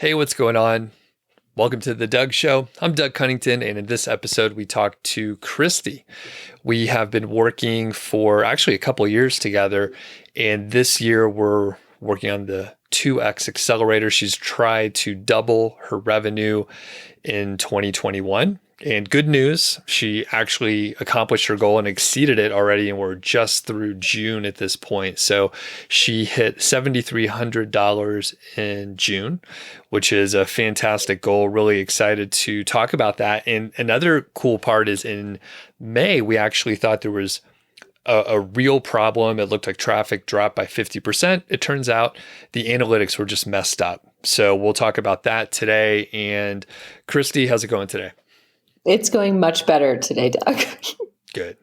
Hey, what's going on? Welcome to the Doug Show. I'm Doug Cunnington, and in this episode, we talked to Christy. We have been working for actually a couple of years together, and this year we're working on the 2X Accelerator. She's tried to double her revenue in 2021. And good news, she actually accomplished her goal and exceeded it already. And we're just through June at this point. So she hit $7,300 in June, which is a fantastic goal. Really excited to talk about that. And another cool part is in May, we actually thought there was a real problem. It looked like traffic dropped by 50%. It turns out the analytics were just messed up. So we'll talk about that today. And Christy, how's it going today? It's going much better today, Doug. Good.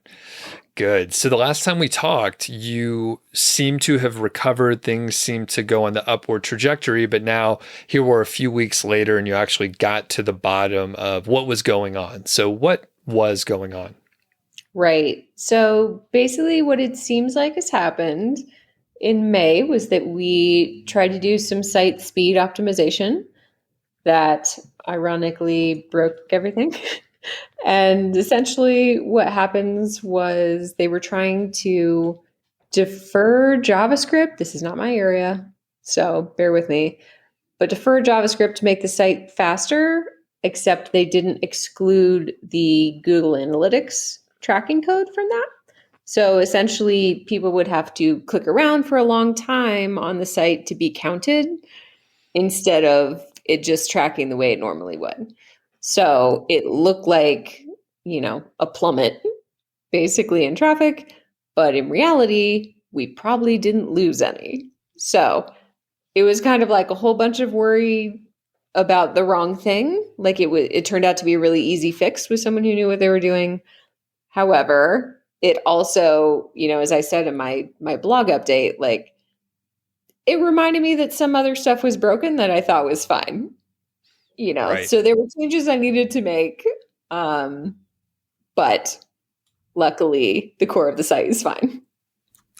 Good. So the last time we talked, you seem to have recovered. Things seem to go on the upward trajectory, but now here we're a few weeks later and you actually got to the bottom of what was going on. So what was going on? Right. So basically what it seems like has happened in May was that we tried to do some site speed optimization that ironically broke everything. And essentially what happens was they were trying to defer JavaScript. This is not my area, so bear with me. But defer JavaScript to make the site faster, except they didn't exclude the Google Analytics tracking code from that. So essentially, people would have to click around for a long time on the site to be counted instead of it just tracking the way it normally would. So it looked like, a plummet basically in traffic, but in reality, we probably didn't lose any. So it was kind of like a whole bunch of worry about the wrong thing. Like it turned out to be a really easy fix with someone who knew what they were doing. However, it also, as I said in my blog update, like it reminded me that some other stuff was broken that I thought was fine. Right. So there were changes I needed to make. But luckily the core of the site is fine.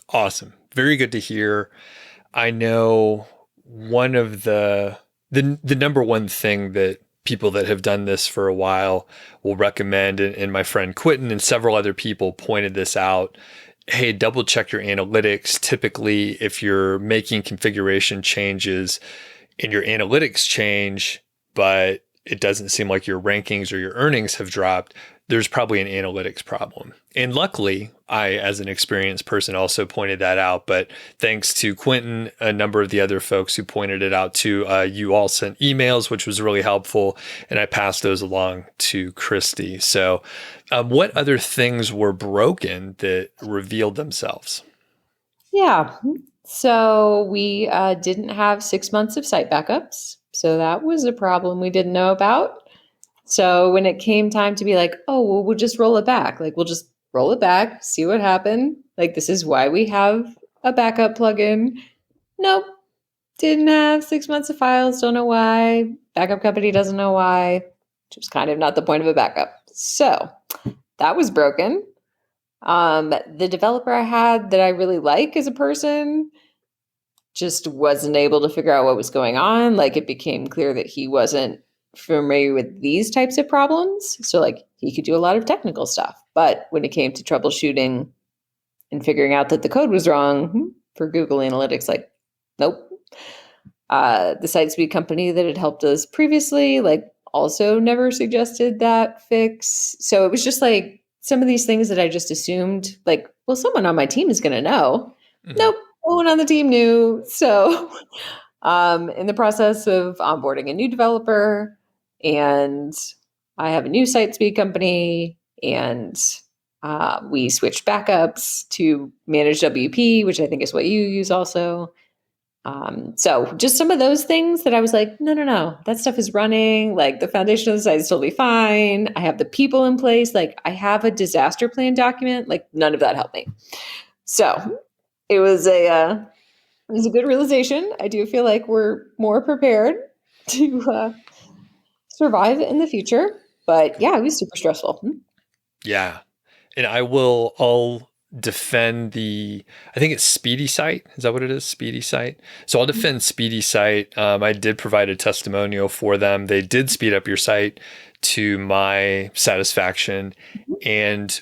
Awesome. Very good to hear. I know one of the number one thing that people that have done this for a while will recommend, and my friend Quentin and several other people pointed this out. Hey, double check your analytics. Typically, if you're making configuration changes and your analytics change, but it doesn't seem like your rankings or your earnings have dropped, there's probably an analytics problem. And luckily, I, as an experienced person, also pointed that out. But thanks to Quentin, a number of the other folks who pointed it out too, you all sent emails, which was really helpful. And I passed those along to Christy. So what other things were broken that revealed themselves? Yeah. So we didn't have 6 months of site backups. So that was a problem we didn't know about. So when it came time to be like, oh, well, we'll just roll it back. Like, we'll just roll it back, see what happened. Like, this is why we have a backup plugin. Nope. Didn't have 6 months of files. Don't know why. Backup company doesn't know why. Which was kind of not the point of a backup. So that was broken. The developer I had that I really like as a person just wasn't able to figure out what was going on. Like, it became clear that he wasn't familiar with these types of problems. So like he could do a lot of technical stuff, but when it came to troubleshooting and figuring out that the code was wrong for Google Analytics, like, nope. The site speed company that had helped us previously, like, also never suggested that fix. So it was just like some of these things that I just assumed, like, well, someone on my team is going to know. Mm-hmm. Nope. No one on the team knew. So in the process of onboarding a new developer, and I have a new site speed company, and we switched backups to manage WP, which I think is what you use also. So just some of those things that I was like, no, that stuff is running. Like, the foundation of the site is totally fine. I have the people in place. Like, I have a disaster plan document. Like, none of that helped me. So it was a good realization. I do feel like we're more prepared to survive in the future. But yeah, it was super stressful. Yeah. And I'll defend I think it's Speedy site. Is that what it is? Speedy site. So I'll defend Speedy site. I did provide a testimonial for them. They did speed up your site to my satisfaction. And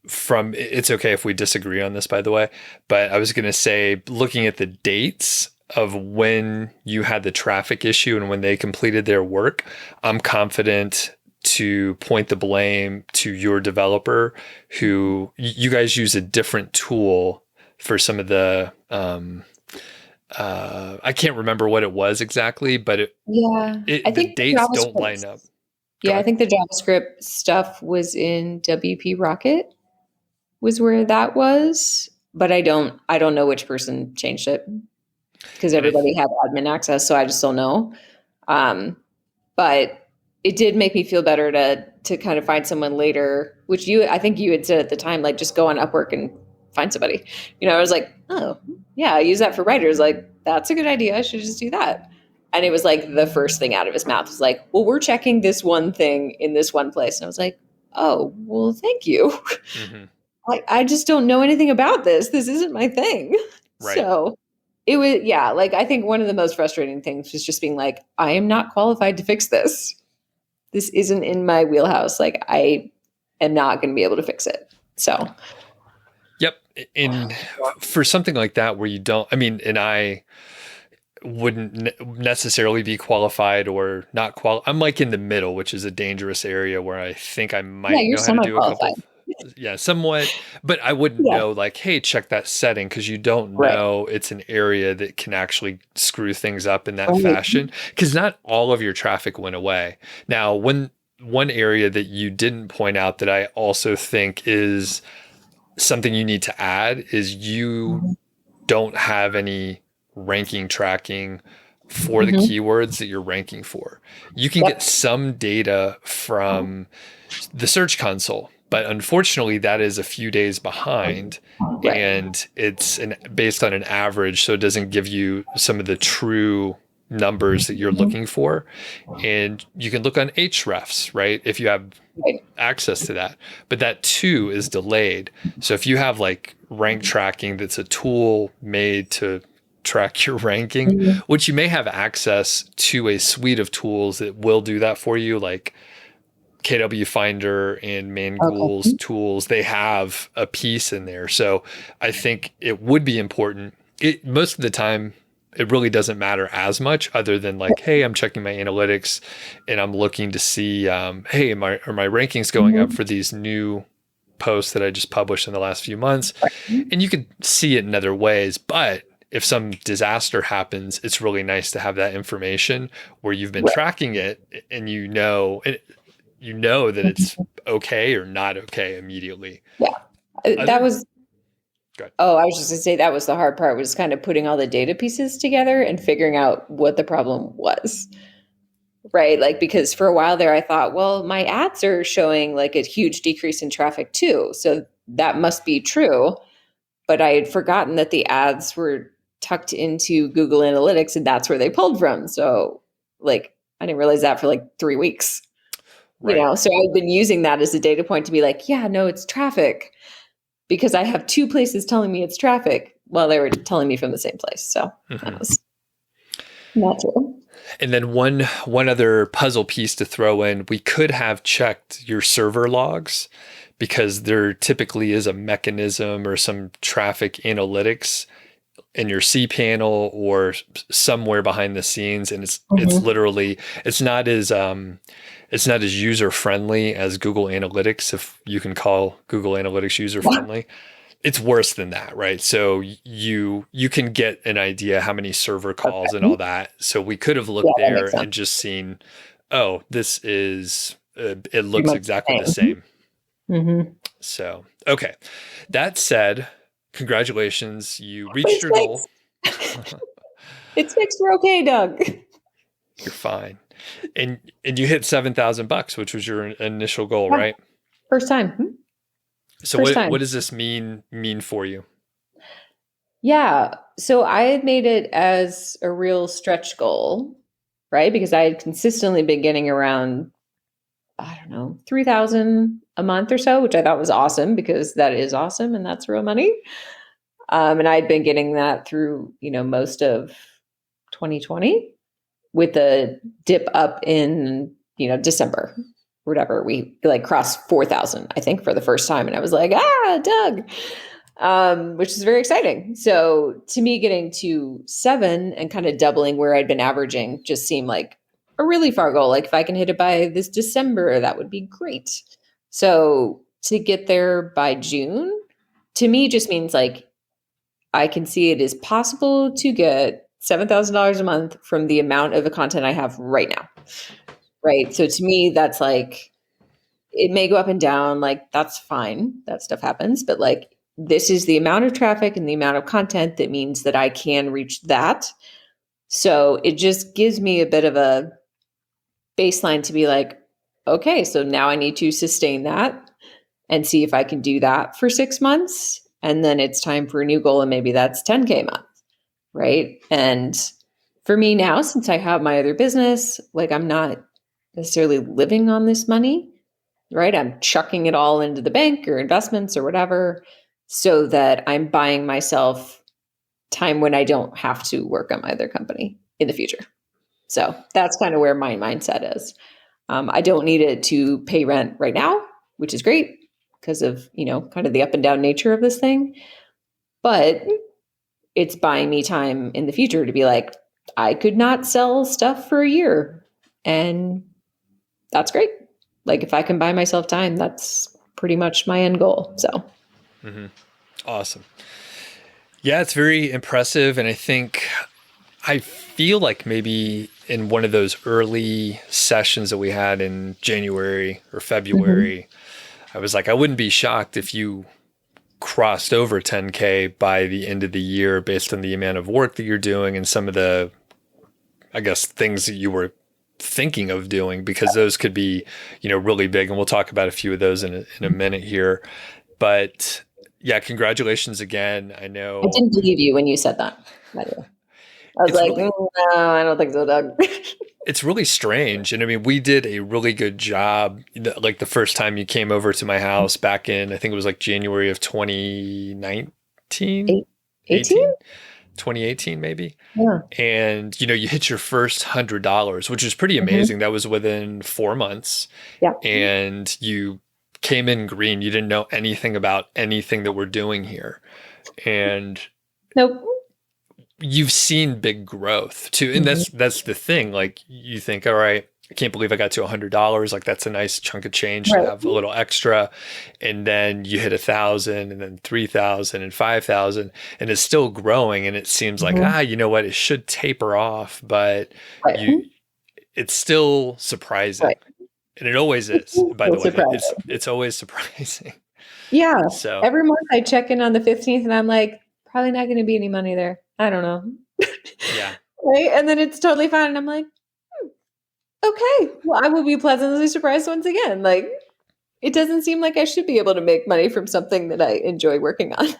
it's okay if we disagree on this, by the way, but I was going to say, looking at the dates of when you had the traffic issue and when they completed their work, I'm confident to point the blame to your developer, who you guys use a different tool for some of the, I can't remember what it was exactly, but I the think dates don't line up. I think the JavaScript stuff was in WP Rocket was where that was, but I don't know which person changed it because everybody had admin access. So I just don't know. But it did make me feel better to kind of find someone later, which I think you had said at the time, like, just go on Upwork and find somebody. I was like, oh yeah, I use that for writers. Like, that's a good idea. I should just do that. And it was like the first thing out of his mouth was like, well, we're checking this one thing in this one place. And I was like, oh, well, thank you. Mm-hmm. I just don't know anything about this. This isn't my thing. Right. So it was, like, I think one of the most frustrating things was just being like, I am not qualified to fix this. This isn't in my wheelhouse. Like, I am not going to be able to fix it. So. Yep. And for something like that where you don't, and I wouldn't necessarily be qualified or not qualified. I'm like in the middle, which is a dangerous area where I think I might know how to do a couple. Somewhat, but I wouldn't know, like, hey, check that setting, because you don't know it's an area that can actually screw things up in that fashion, because not all of your traffic went away. Now, one area that you didn't point out that I also think is something you need to add is you don't have any ranking tracking for the keywords that you're ranking for. You can get some data from the Search Console, but unfortunately that is a few days behind, and it's based on an average, so it doesn't give you some of the true numbers that you're looking for. And you can look on Hrefs, right, if you have access to that, but that too is delayed. So if you have like rank tracking, that's a tool made to track your ranking, which you may have access to a suite of tools that will do that for you, like KW Finder and Mangul's tools. They have a piece in there. So I think it would be important. Most of the time, it really doesn't matter as much, other than like, hey, I'm checking my analytics and I'm looking to see, hey, are my rankings going up for these new posts that I just published in the last few months? And you could see it in other ways, but if some disaster happens, it's really nice to have that information where you've been tracking it, and you know that it's okay or not okay immediately. That was. Oh, I was just going to say that was the hard part, was kind of putting all the data pieces together and figuring out what the problem was. Right? Like, because for a while there, I thought, well, my ads are showing like a huge decrease in traffic too, so that must be true. But I had forgotten that the ads were tucked into Google Analytics, and that's where they pulled from. So, like, I didn't realize that for like 3 weeks. So I've been using that as a data point to be like, yeah, no, it's traffic, because I have two places telling me it's traffic while they were telling me from the same place. So that was not true. And then one other puzzle piece to throw in, we could have checked your server logs, because there typically is a mechanism or some traffic analytics in your cPanel or somewhere behind the scenes. And it's literally, it's not as user friendly as Google Analytics, if you can call Google Analytics user friendly. It's worse than that, right? So you can get an idea how many server calls and all that. So we could have looked there and just seen, oh, this is it looks exactly the same. So, okay. That said, congratulations. You reached your goal. It's fixed. We're okay, Doug. You're fine. And you hit $7,000, which was your initial goal, right? First time. So what does this mean for you? Yeah. So I had made it as a real stretch goal, right? Because I had consistently been getting around, I don't know, 3,000 a month or so, which I thought was awesome because that is awesome and that's real money. And I'd been getting that through, most of 2020 with a dip up in, December, whatever. We like crossed 4,000, I think, for the first time. And I was like, Doug, which is very exciting. So to me, getting to 7 and kind of doubling where I'd been averaging just seemed like a really far goal. Like if I can hit it by this December, that would be great. So to get there by June, to me, just means like I can see it is possible to get $7,000 a month from the amount of the content I have right now. Right. So to me, that's like, it may go up and down. Like, that's fine. That stuff happens. But like, this is the amount of traffic and the amount of content that means that I can reach that. So it just gives me a bit of a baseline to be like, okay, so now I need to sustain that and see if I can do that for 6 months. And then it's time for a new goal. And maybe that's 10K a month. Right. And for me now, since I have my other business, like I'm not necessarily living on this money, right? I'm chucking it all into the bank or investments or whatever so that I'm buying myself time when I don't have to work on my other company in the future. So that's kind of where my mindset is. I don't need it to pay rent right now, which is great because of, kind of the up and down nature of this thing. But it's buying me time in the future to be like, I could not sell stuff for a year. And that's great. Like if I can buy myself time, that's pretty much my end goal. So. Mm-hmm. Awesome. Yeah, it's very impressive. And I feel like maybe in one of those early sessions that we had in January or February, I was like, I wouldn't be shocked if you crossed over 10K by the end of the year based on the amount of work that you're doing and some of the, I guess, things that you were thinking of doing, because those could be, really big. And we'll talk about a few of those in a minute here. But yeah, congratulations again. I know. I didn't believe you when you said that, by the way. I was like, really, no, I don't think so, Doug. It's really strange. And I mean, we did a really good job. Like the first time you came over to my house back in, I think it was like January of 2019, 18? 2018, maybe. Yeah. And, you hit your first $100, which is pretty amazing. That was within 4 months. Yeah. And you came in green. You didn't know anything about anything that we're doing here. And nope. You've seen big growth too. And that's the thing. Like you think, all right, I can't believe I got to $100. Like that's a nice chunk of change to have a little extra. And then you hit 1,000 and then 3,000 and 5,000 and it's still growing. And it seems like, you know what, it should taper off, but it's still surprising. Right. And it always is, by the way. It's always surprising. Yeah. So every month I check in on the 15th and I'm like, probably not going to be any money there. I don't know. Yeah. Right. And then it's totally fine. And I'm like, okay, well, I will be pleasantly surprised once again. Like, it doesn't seem like I should be able to make money from something that I enjoy working on.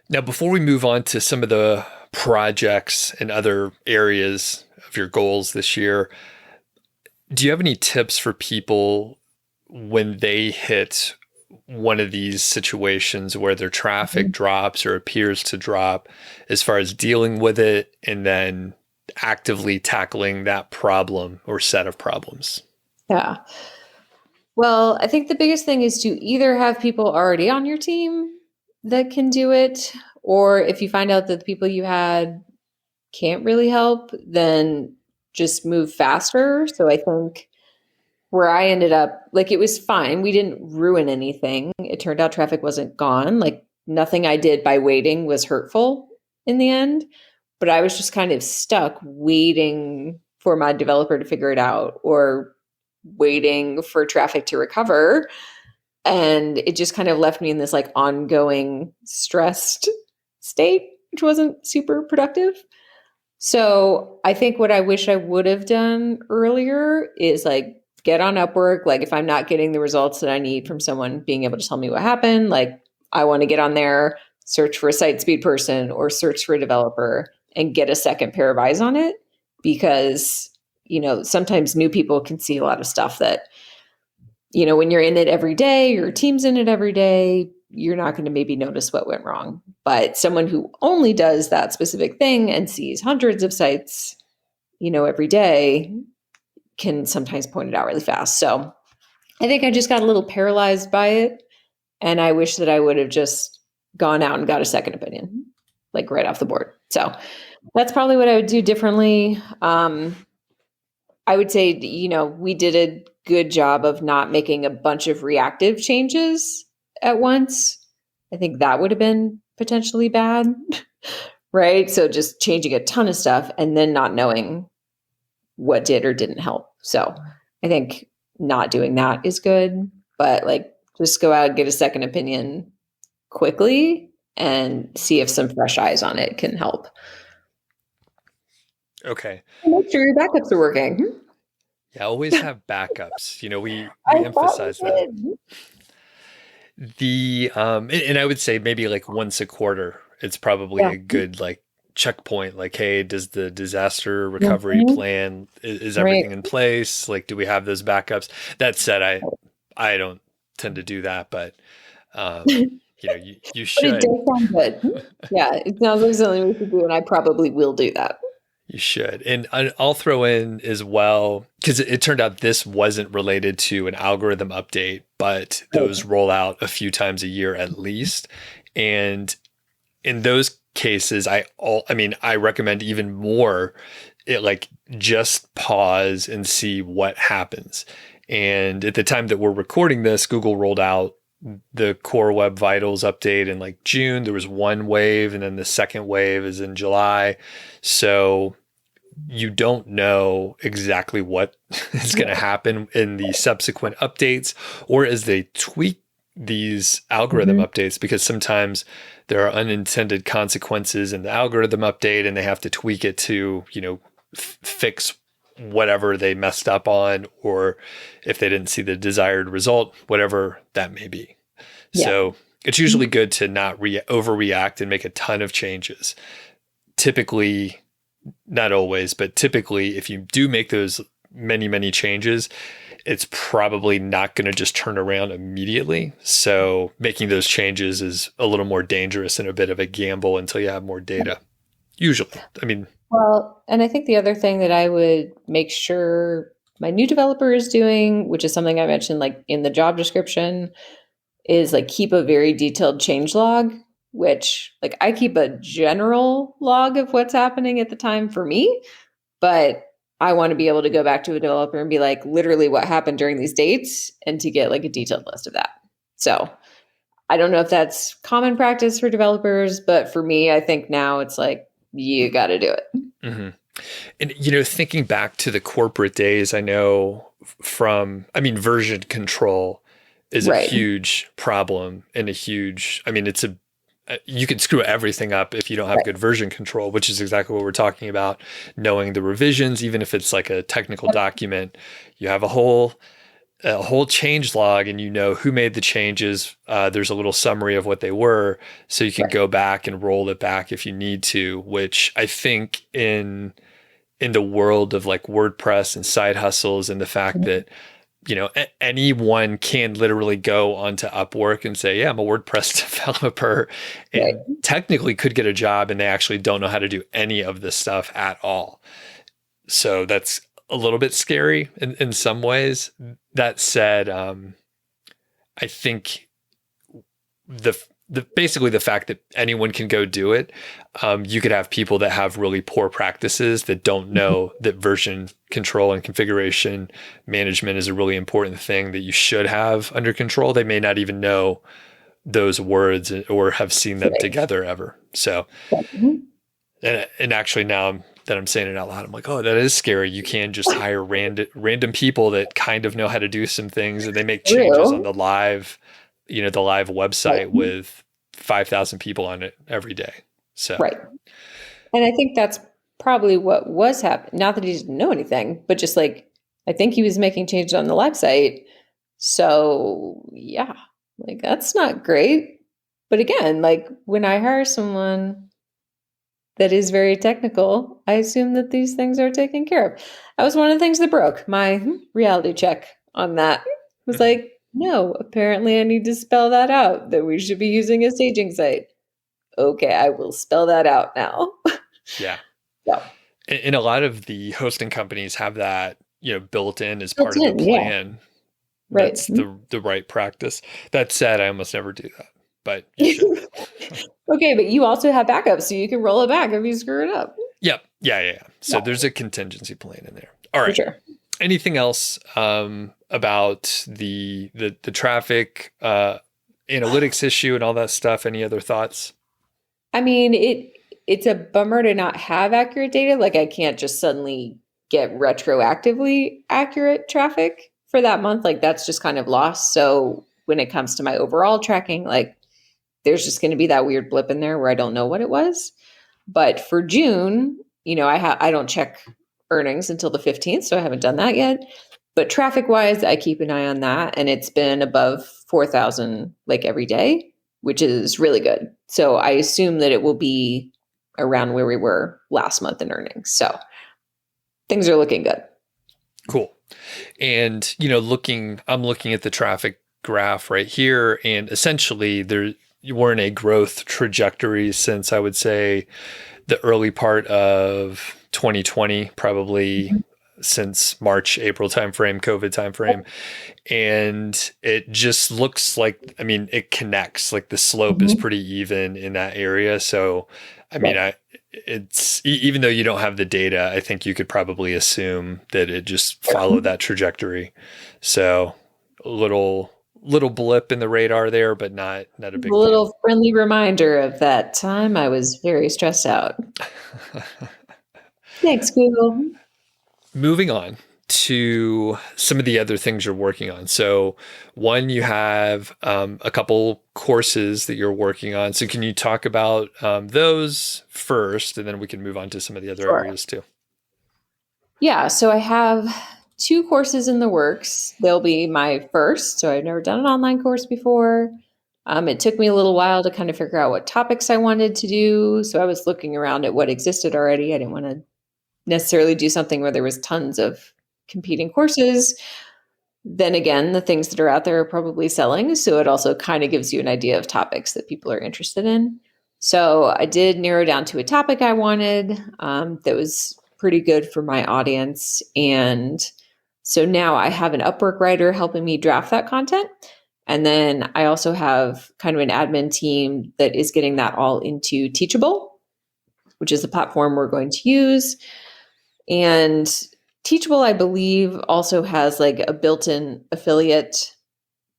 Now, before we move on to some of the projects and other areas of your goals this year, do you have any tips for people when they hit one of these situations where their traffic drops or appears to drop, as far as dealing with it and then actively tackling that problem or set of problems? Yeah. Well, I think the biggest thing is to either have people already on your team that can do it, or if you find out that the people you had can't really help, then just move faster. So I think where I ended up, like, it was fine. We didn't ruin anything. It turned out traffic wasn't gone. Like, nothing I did by waiting was hurtful in the end. But I was just kind of stuck waiting for my developer to figure it out or waiting for traffic to recover. And it just kind of left me in this like ongoing stressed state, which wasn't super productive. So I think what I wish I would have done earlier is like get on Upwork. Like if I'm not getting the results that I need from someone being able to tell me what happened, like I want to get on there, search for a site speed person or search for a developer and get a second pair of eyes on it. Because, sometimes new people can see a lot of stuff that when you're in it every day, your team's in it every day, you're not going to maybe notice what went wrong. But someone who only does that specific thing and sees hundreds of sites, every day can sometimes point it out really fast. So I think I just got a little paralyzed by it. And I wish that I would have just gone out and got a second opinion, like right off the board. So that's probably what I would do differently. I would say, we did a good job of not making a bunch of reactive changes at once. I think that would have been potentially bad, right? So just changing a ton of stuff and then not knowing what did or didn't help. So I think not doing that is good, but like just go out and get a second opinion quickly and see if some fresh eyes on it can help. Okay. Make sure your backups are working. Yeah, always have backups. We emphasize that. And I would say maybe like once a quarter, it's probably a good like checkpoint. Like, hey, does the disaster recovery plan, is everything in place? Like, do we have those backups? That said, I don't tend to do that, but you should. But it does sound good. Yeah, it sounds like something we should do, and I probably will do that. You should. And I'll throw in as well, because it turned out this wasn't related to an algorithm update, but those roll out a few times a year at least. And in those cases, I recommend even more like just pause and see what happens. And at the time that we're recording this, Google rolled out the Core Web Vitals update in like June. There was one wave, and then the second wave is in July. So you don't know exactly what is going to happen in the subsequent updates or as they tweak these algorithm updates, because sometimes there are unintended consequences in the algorithm update and they have to tweak it to, fix whatever they messed up on, or if they didn't see the desired result, whatever that may be. Yeah. So it's usually good to not overreact and make a ton of changes. Typically, not always, but typically, if you do make those many, many changes, it's probably not going to just turn around immediately. So making those changes is a little more dangerous and a bit of a gamble until you have more data. Usually, well, and I think the other thing that I would make sure my new developer is doing, which is something I mentioned like in the job description, is like keep a very detailed change log, which like I keep a general log of what's happening at the time for me, but I want to be able to go back to a developer and be like, literally what happened during these dates, and to get like a detailed list of that. So I don't know if that's common practice for developers, but for me, I think now it's like, you got to do it. Mm-hmm. And, thinking back to the corporate days, I know version control is a huge problem and you can screw everything up if you don't have good version control, which is exactly what we're talking about. Knowing the revisions, even if it's like a technical document, you have a whole change log and you know who made the changes. There's a little summary of what they were, so you can go back and roll it back if you need to, which I think in the world of like WordPress and side hustles and the fact that anyone can literally go onto Upwork and say, yeah, I'm a WordPress developer, and technically could get a job, and they actually don't know how to do any of this stuff at all. So that's a little bit scary in some ways. That said, I think basically the fact that anyone can go do it, you could have people that have really poor practices that don't know that version control and configuration management is a really important thing that you should have under control. They may not even know those words or have seen them together ever. So, and actually now that I'm saying it out loud, I'm like, oh, that is scary. You can just hire random people that kind of know how to do some things, and they make changes on the live website with 5,000 people on it every day. So, and I think that's probably what was happening. Not that he didn't know anything, but just like, I think he was making changes on the website. So yeah, like that's not great. But again, like when I hire someone that is very technical, I assume that these things are taken care of. That was one of the things that broke my reality check on that. It was like, no, apparently I need to spell that out, that we should be using a staging site. Okay, I will spell that out now. Yeah. So, And a lot of the hosting companies have that, built in as built part of the in, yeah, plan. right. That's the right practice. That said, I almost never do that, but you should. Okay, but you also have backups, so you can roll it back if you screw it up. Yep. Yeah. So Yeah, there's a contingency plan in there. All for right. sure. Anything else about the traffic analytics issue and all that stuff? Any other thoughts? I mean, it's a bummer to not have accurate data. Like I can't just suddenly get retroactively accurate traffic for that month. Like that's just kind of lost. So when it comes to my overall tracking, like there's just going to be that weird blip in there where I don't know what it was. But for June, I don't check earnings until the 15th, so I haven't done that yet. But traffic wise, I keep an eye on that, and it's been above 4,000 like every day, which is really good. So I assume that it will be around where we were last month in earnings. So things are looking good. Cool. And I'm looking at the traffic graph right here, and essentially we're in a growth trajectory since I would say the early part of 2020, probably since March, April timeframe, COVID timeframe. And it just looks like, it connects, like the slope is pretty even in that area. So, it's even though you don't have the data, I think you could probably assume that it just followed that trajectory. So a little blip in the radar there, but not a big A little deal. friendly reminder of that time I was very stressed out. Thanks, Google. Moving on to some of the other things you're working on. So, one, you have a couple courses that you're working on. So, can you talk about those first, and then we can move on to some of the other areas too? Yeah, so I have 2 courses in the works. They'll be my first. So I've never done an online course before. It took me a little while to kind of figure out what topics I wanted to do. So I was looking around at what existed already. I didn't want to necessarily do something where there was tons of competing courses. Then again, the things that are out there are probably selling. So it also kind of gives you an idea of topics that people are interested in. So I did narrow down to a topic I wanted that was pretty good for my audience. And so now I have an Upwork writer helping me draft that content. And then I also have kind of an admin team that is getting that all into Teachable, which is the platform we're going to use. And Teachable, I believe, also has like a built-in affiliate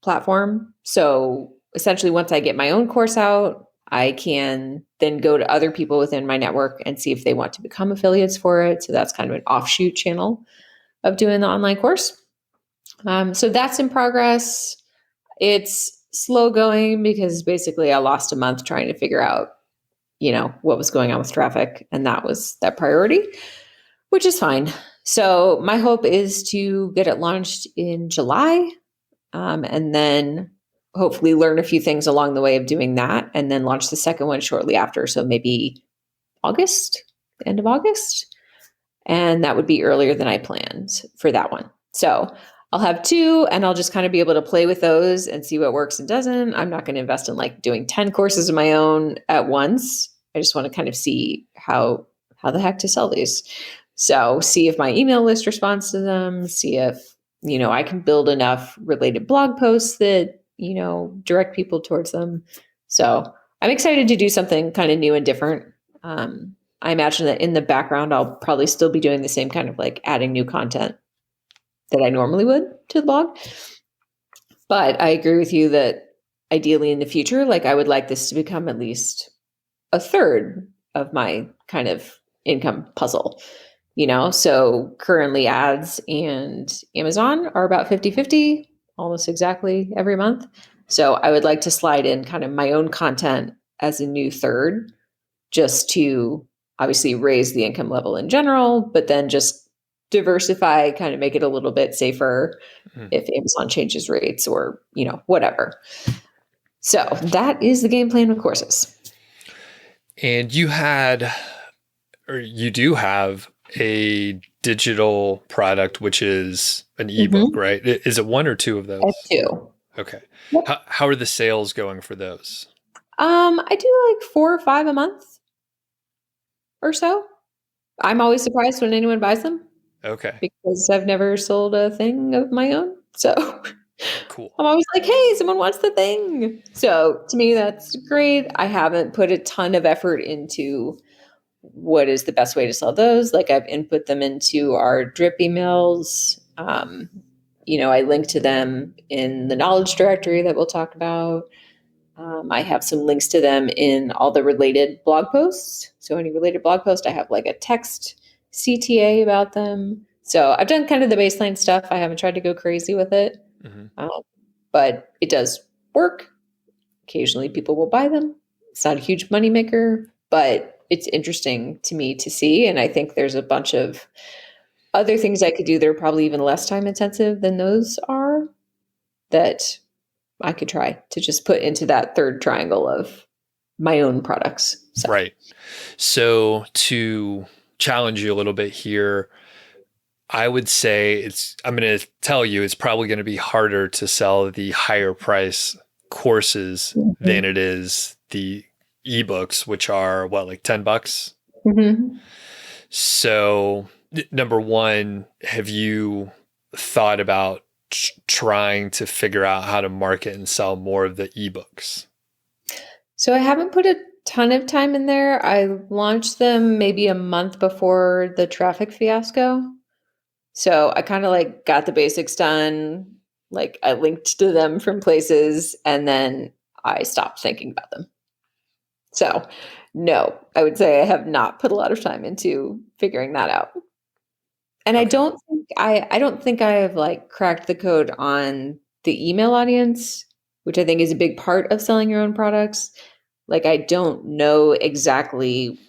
platform. So essentially, once I get my own course out, I can then go to other people within my network and see if they want to become affiliates for it. So that's kind of an offshoot channel of doing the online course. So that's in progress. It's slow going because basically I lost a month trying to figure out, what was going on with traffic. And that was that priority, which is fine. So my hope is to get it launched in July, and then hopefully learn a few things along the way of doing that, and then launch the second one shortly after. So maybe August, the end of August. And that would be earlier than I planned for that one. So I'll have 2 and I'll just kind of be able to play with those and see what works and doesn't. I'm not going to invest in like doing 10 courses of my own at once. I just want to kind of see how the heck to sell these. So see if my email list responds to them, see if, I can build enough related blog posts that, direct people towards them. So I'm excited to do something kind of new and different. I imagine that in the background, I'll probably still be doing the same kind of like adding new content that I normally would to the blog. But I agree with you that ideally in the future, like I would like this to become at least a third of my kind of income puzzle. So currently ads and Amazon are about 50-50, almost exactly every month. So I would like to slide in kind of my own content as a new third, just to obviously raise the income level in general, but then just diversify, kind of make it a little bit safer if Amazon changes rates or, whatever. So that is the game plan with courses. And you do have a digital product, which is an ebook, right? Is it 1 or 2 of those? I have 2. Okay. Yep. How are the sales going for those? I do like 4 or 5 a month or so. I'm always surprised when anyone buys them Okay. because I've never sold a thing of my own. So Cool. I'm always like, hey, someone wants the thing. So to me, that's great. I haven't put a ton of effort into what is the best way to sell those. Like I've input them into our drip emails. I link to them in the knowledge directory that we'll talk about. I have some links to them in all the related blog posts. So any related blog post, I have like a text CTA about them. So I've done kind of the baseline stuff. I haven't tried to go crazy with it, Hmm. but it does work. Occasionally people will buy them. It's not a huge moneymaker, but it's interesting to me to see. And I think there's a bunch of other things I could do that are probably even less time intensive than those are that I could try to just put into that third triangle of my own products. So. Right. So to challenge you a little bit here, I would say I'm going to tell you it's probably going to be harder to sell the higher price courses Mm-hmm. than it is the ebooks, which are what, like $10? Mm-hmm. So, number one, have you thought about trying to figure out how to market and sell more of the ebooks? So I haven't put a ton of time in there. I launched them maybe a month before the traffic fiasco. So I kind of like got the basics done. Like I linked to them from places and then I stopped thinking about them. So no, I would say I have not put a lot of time into figuring that out. And I Okay. don't think I don't think I have like cracked the code on the email audience, which I think is a big part of selling your own products. Like I don't know exactly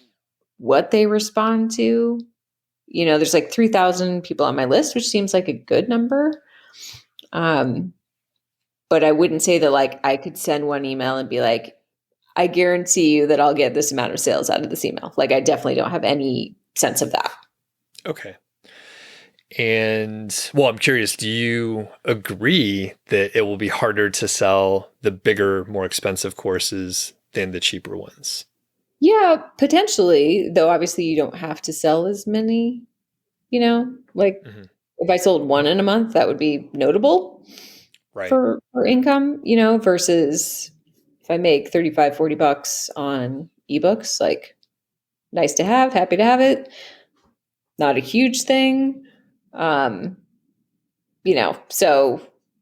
what they respond to. There's like 3,000 people on my list, which seems like a good number. Um, but I wouldn't say that like I could send one email and be like, I guarantee you that I'll get this amount of sales out of this email. Like I definitely don't have any sense of that. Okay. And well, I'm curious, do you agree that it will be harder to sell the bigger, more expensive courses than the cheaper ones? Yeah, potentially, though obviously you don't have to sell as many, like Hmm. if I sold one in a month, that would be notable Right. for income, versus if I make 35, $40 on ebooks, like nice to have, happy to have it. Not a huge thing. Um, so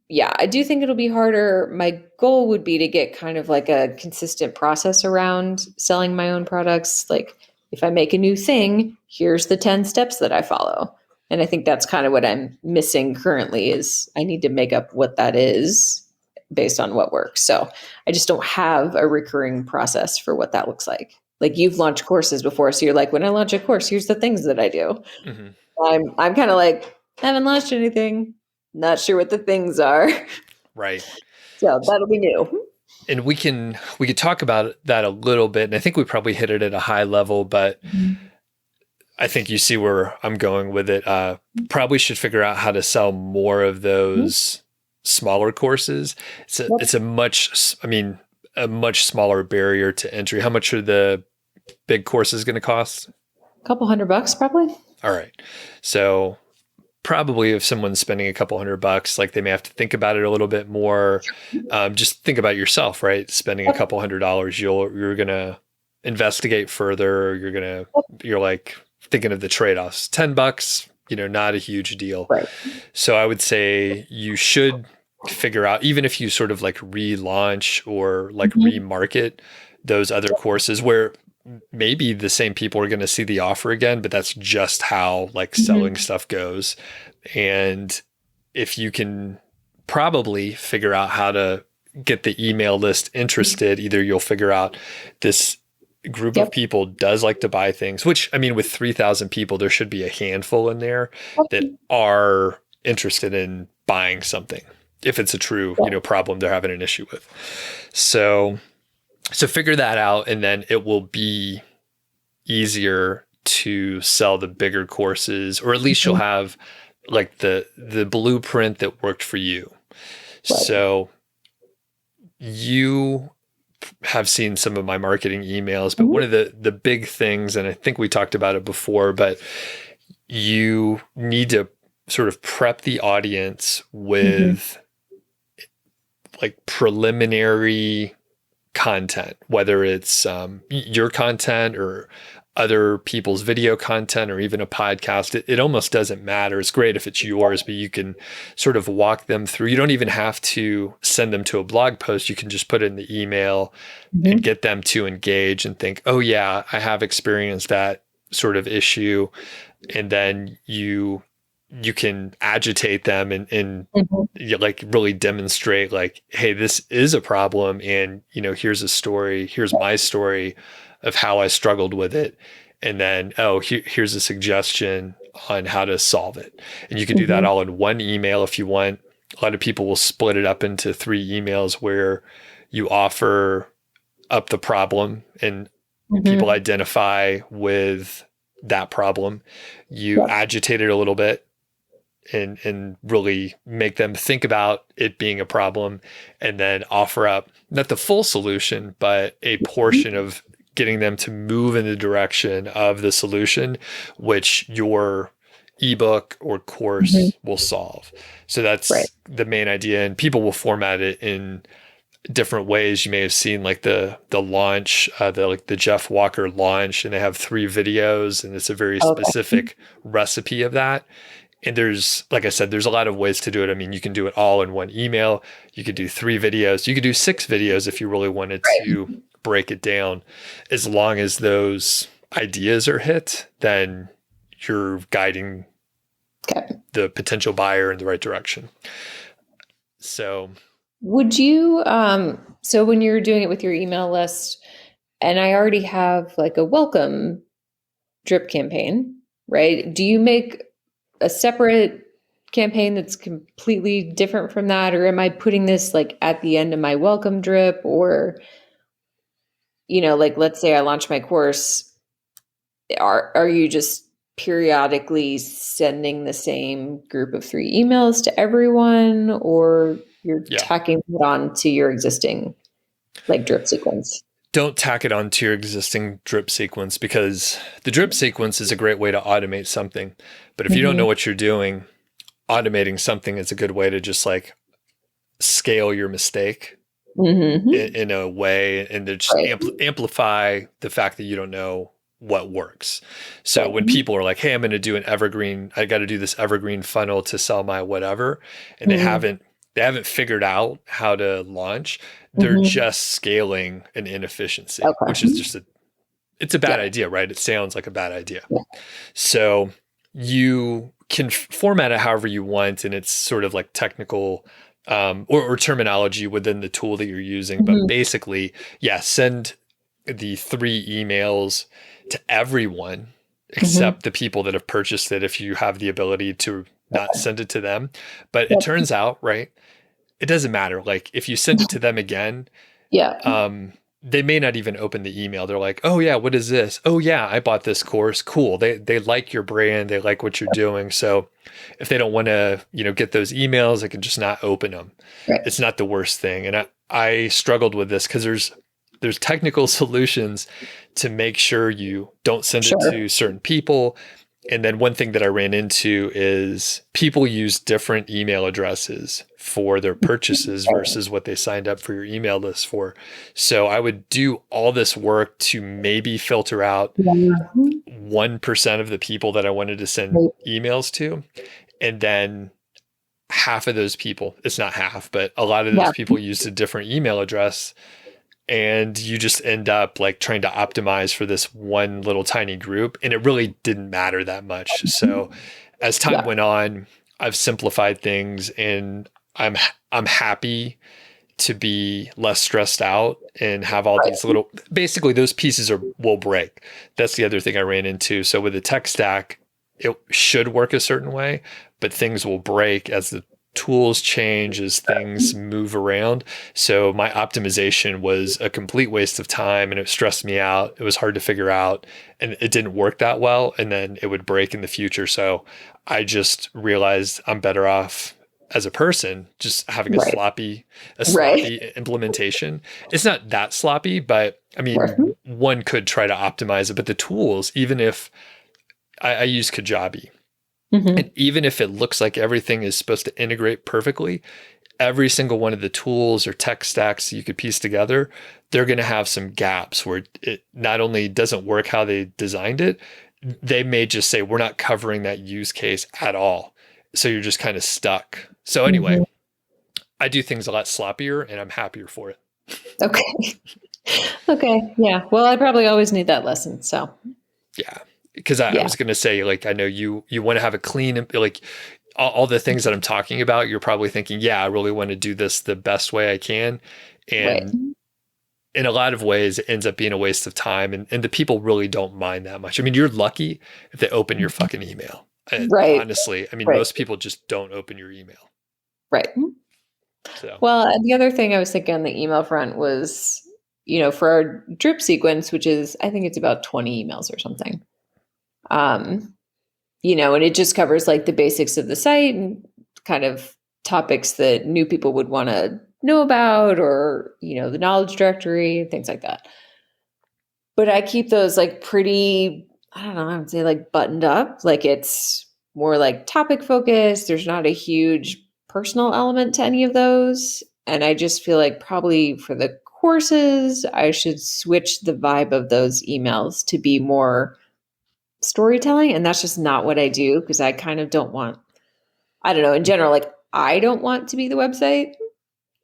yeah, I do think it'll be harder. My goal would be to get kind of like a consistent process around selling my own products. Like if I make a new thing, here's the 10 steps that I follow. And I think that's kind of what I'm missing currently is I need to make up what that is based on what works. So I just don't have a recurring process for what that looks like. Like you've launched courses before, so you're like, when I launch a course, here's the things that I do. Hmm. I'm kind of like, haven't launched anything. Not sure what the things are. Right. So that'll be new. And we could talk about that a little bit, and I think we probably hit it at a high level, but I think you see where I'm going with it. Probably should figure out how to sell more of those smaller courses. It's a much smaller barrier to entry. How much are the big courses going to cost? A couple $100 probably. All right. So probably if someone's spending a couple $100, like they may have to think about it a little bit more. Just think about yourself, right? Spending a couple $100, you're going to investigate further. You're like thinking of the trade-offs. $10, not a huge deal. Right. So I would say you should figure out, even if you sort of like relaunch or like remarket those other courses where maybe the same people are going to see the offer again, but that's just how like selling stuff goes. And if you can probably figure out how to get the email list interested, either you'll figure out this group of people does like to buy things, which I mean, with 3,000 people, there should be a handful in there that are interested in buying something if it's a true, problem they're having an issue with. So figure that out, and then it will be easier to sell the bigger courses, or at least you'll have like the blueprint that worked for you. Right. So you have seen some of my marketing emails, but Mhm. one of the big things, and I think we talked about it before, but you need to sort of prep the audience Mhm. with like preliminary content, whether it's your content or other people's video content or even a podcast. It almost doesn't matter. It's great if it's yours, but you can sort of walk them through. You don't even have to send them to a blog post. You can just put it in the email and Mhm. get them to engage and think, oh, yeah, I have experienced that sort of issue. And then you can agitate them and Mhm. you like really demonstrate like, hey, this is a problem. And, here's a story. Here's my story of how I struggled with it. And then, oh, here's a suggestion on how to solve it. And you can do that Mhm. all in one email if you want. A lot of people will split it up into 3 emails where you offer up the problem and people Mhm. identify with that problem. You Yeah. agitate it a little bit and really make them think about it being a problem, and then offer up not the full solution, but a portion of getting them to move in the direction of the solution, which your ebook or Mhm. course will solve. So Right. that's the main idea. And people will format it in different ways. You may have seen like the launch, the Jeff Walker launch, and they have 3 videos, and it's a very Okay. specific recipe of that. And there's, like I said, there's a lot of ways to do it. I mean, you can do it all in one email. You could do 3 videos. You could do 6 videos if you really wanted Right. to break it down. As long as those ideas are hit, then you're guiding Okay. the potential buyer in the right direction. So, Would you, so when you're doing it with your email list, and I already have like a welcome drip campaign, right? Do you make a separate campaign that's completely different from that? Or am I putting this like at the end of my welcome drip? Or, like let's say I launch my course, are you just periodically sending the same group of 3 emails to everyone, or you're yeah, tacking it on to your existing like drip sequence? don't tack it onto your existing drip sequence, because the drip sequence is a great way to automate something. But if you don't know Mhm. what you're doing, automating something is a good way to just like scale your mistake Mhm. in a way, and to just Right. amplify the fact that you don't know what works. So Right. when people are like, hey, I'm going to do an evergreen, I got to do this evergreen funnel to sell my whatever, and Mhm. they haven't figured out how to launch, they're Mhm. just scaling an inefficiency, which is Okay. just it's a bad Yeah. idea, right? It sounds like a bad idea. Yeah. So you can format it however you want, and it's sort of like technical or terminology within the tool that you're using. But Mhm. basically, yeah, send the 3 emails to everyone Mhm. except the people that have purchased it if you have the ability to not Okay. send it to them. But it Yep. turns out, right, it doesn't matter. Like if you send it to them again, Yeah. they may not even open the email. They're like, "Oh yeah, what is this? Oh yeah, I bought this course. Cool." They like your brand. They like what you're doing. So if they don't want to, get those emails, they can just not open them. Right. It's not the worst thing. And I struggled with this because there's technical solutions to make sure you don't send it Sure. to certain people. And then one thing that I ran into is people use different email addresses for their purchases Right. versus what they signed up for your email list for. So I would do all this work to maybe filter out Yeah. 1% of the people that I wanted to send Right. emails to. And then half of those people, it's not half, but a lot of those Yeah. people used a different email address, and you just end up like trying to optimize for this one little tiny group, and it really didn't matter that much. So as time Yeah. went on, I've simplified things, and i'm I'm happy to be less stressed out and have all these Right. little, basically those pieces will break. That's the other thing I ran into. So with the tech stack, it should work a certain way, but things will break as the tools change, as things move around. So my optimization was a complete waste of time, and it stressed me out. It was hard to figure out, and it didn't work that well. And then it would break in the future. So I just realized I'm better off as a person, just having Right. a Right. sloppy implementation. It's not that sloppy, but I Sure. mean, one could try to optimize it. But the tools, even if I use Kajabi, and Hmm. even if it looks like everything is supposed to integrate perfectly, every single one of the tools or tech stacks you could piece together, they're going to have some gaps where it not only doesn't work how they designed it, they may just say, we're not covering that use case at all. So you're just kind of stuck. So anyway, Hmm. I do things a lot sloppier and I'm happier for it. Okay. Okay. Yeah. Well, I probably always need that lesson. So Yeah. Because I yeah. was going to say, like, I know you want to have a clean, like, all the things that I'm talking about, you're probably thinking, yeah, I really want to do this the best way I can. Right. And in a lot of ways, it ends up being a waste of time. And the people really don't mind that much. I mean, you're lucky if they open your fucking email. Right. Honestly, I mean, Right. most people just don't open your email. Right. So, Well, and the other thing I was thinking on the email front was, for our drip sequence, which is, I think it's about 20 emails or something. Um, and it just covers like the basics of the site and kind of topics that new people would want to know about, or, the knowledge directory, things like that. But I keep those like pretty, I don't know, I would say like buttoned up. Like it's more like topic focused. There's not a huge personal element to any of those. And I just feel like probably for the courses, I should switch the vibe of those emails to be more storytelling. And that's just not what I do, because I kind of don't want, I don't know, in general, like I don't want to be the website,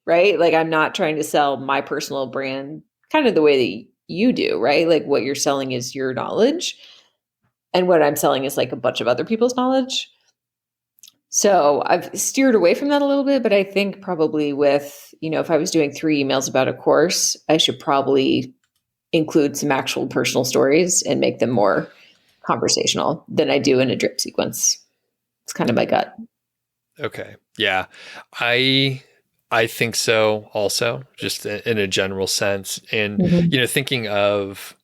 right? Like I'm not trying to sell my personal brand kind of the way that you do, right? Like what you're selling is your knowledge, and what I'm selling is like a bunch of other people's knowledge. So I've steered away from that a little bit, but I think probably with, if I was doing 3 emails about a course, I should probably include some actual personal stories and make them more conversational than I do in a drip sequence. It's kind of my gut. okay. Yeah. I I think so also, just in a general sense. And, Mhm. thinking of,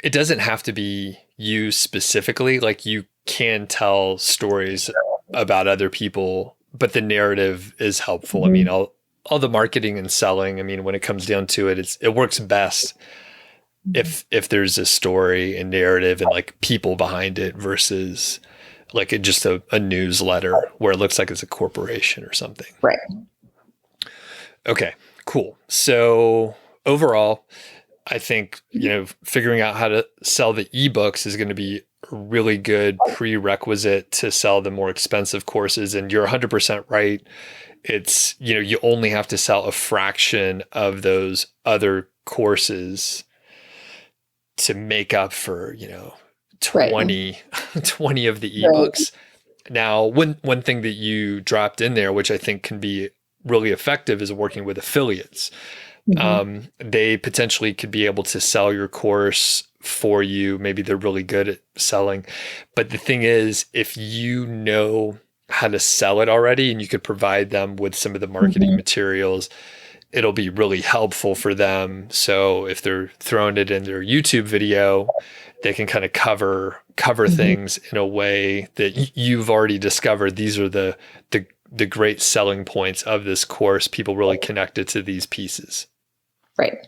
it doesn't have to be you specifically. Like you can tell stories about other people, but the narrative is helpful. I mean, Mhm. all the marketing and selling, I mean, when it comes down to it, it works best if there's a story and narrative and like people behind it versus like just a newsletter where it looks like it's a corporation or something. Right. Okay, cool. So overall, I think, figuring out how to sell the ebooks is going to be a really good prerequisite to sell the more expensive courses. And you're 100% right. It's, you only have to sell a fraction of those other courses to make up for, Right. 20, 20 of the Right. ebooks. Now, one thing that you dropped in there, which I think can be really effective, is working with affiliates. Mhm. They potentially could be able to sell your course for you. Maybe they're really good at selling. But the thing is, if you know how to sell it already and you could provide them with some of the marketing Mhm. materials, it'll be really helpful for them. So if they're throwing it in their YouTube video, they can kind of cover Mhm. things in a way that you've already discovered. These are the great selling points of this course. People really connected to these pieces. Right.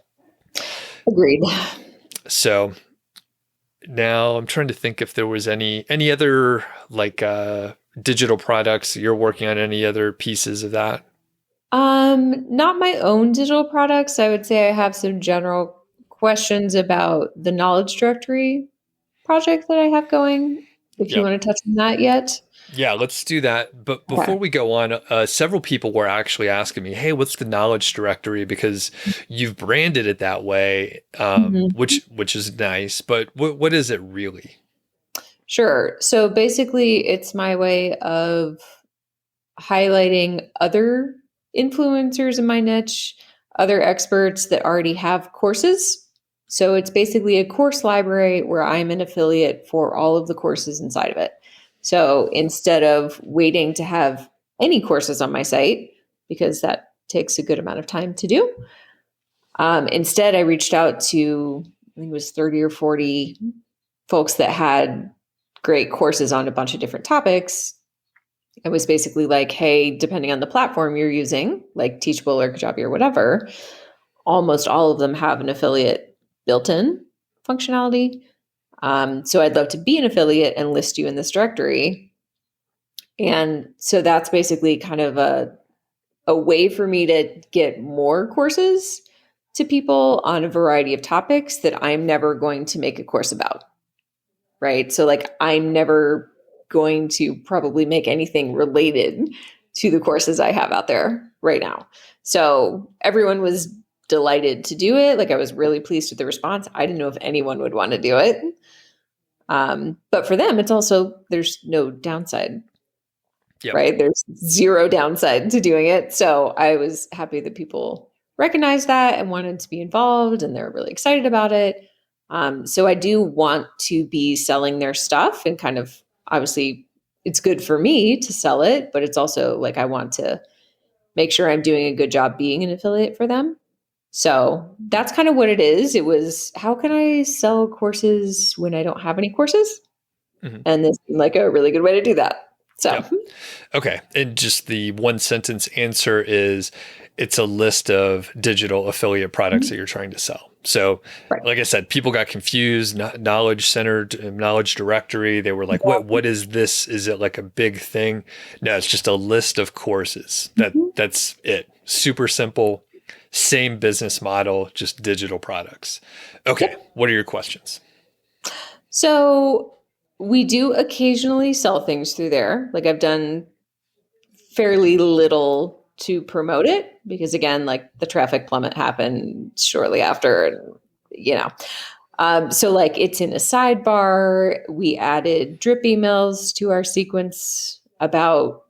Agreed. So now I'm trying to think if there was any other like digital products you're working on, any other pieces of that. Not my own digital products. I would say I have some general questions about the knowledge directory project that I have going, if you Yep. want to touch on that yet. Yeah, let's do that. But Okay. before we go on, several people were actually asking me, "Hey, what's the knowledge directory?" Because you've branded it that way, Mhm. which is nice. But what is it really? Sure. So basically, it's my way of highlighting other influencers in my niche, other experts that already have courses. So it's basically a course library where I'm an affiliate for all of the courses inside of it. So instead of waiting to have any courses on my site, because that takes a good amount of time to do, instead I reached out to, I think it was 30 or 40 folks that had great courses on a bunch of different topics, and was basically like, hey, depending on the platform you're using, like Teachable or Kajabi or whatever, almost all of them have an affiliate built-in functionality. So I'd love to be an affiliate and list you in this directory. And so that's basically kind of a way for me to get more courses to people on a variety of topics that I'm never going to make a course about, right? So like I'm never going to probably make anything related to the courses I have out there right now. So everyone was delighted to do it. Like I was really pleased with the response. I didn't know if anyone would want to do it. But for them, it's also, there's no downside. Yep. Right? There's zero downside to doing it. So I was happy that people recognized that and wanted to be involved, and they're really excited about it. So I do want to be selling their stuff, and kind of obviously it's good for me to sell it, but it's also like I want to make sure I'm doing a good job being an affiliate for them. So that's kind of what it is. It was, how can I sell courses when I don't have any courses? Mm-hmm. And this seemed like a really good way to do that. So, yep. Okay. And just the one sentence answer is it's a list of digital affiliate products that you're trying to sell. So right. Like I said, people got confused, knowledge centered, knowledge directory. They were like, what is this? Is it like a big thing? No, it's just a list of courses. That's it. Super simple, same business model, just digital products. Okay. Yep. What are your questions? So we do occasionally sell things through there. Like I've done fairly little to promote it because again, like the traffic plummet happened shortly after, and, you know. So like it's in a sidebar. We added drip emails to our sequence about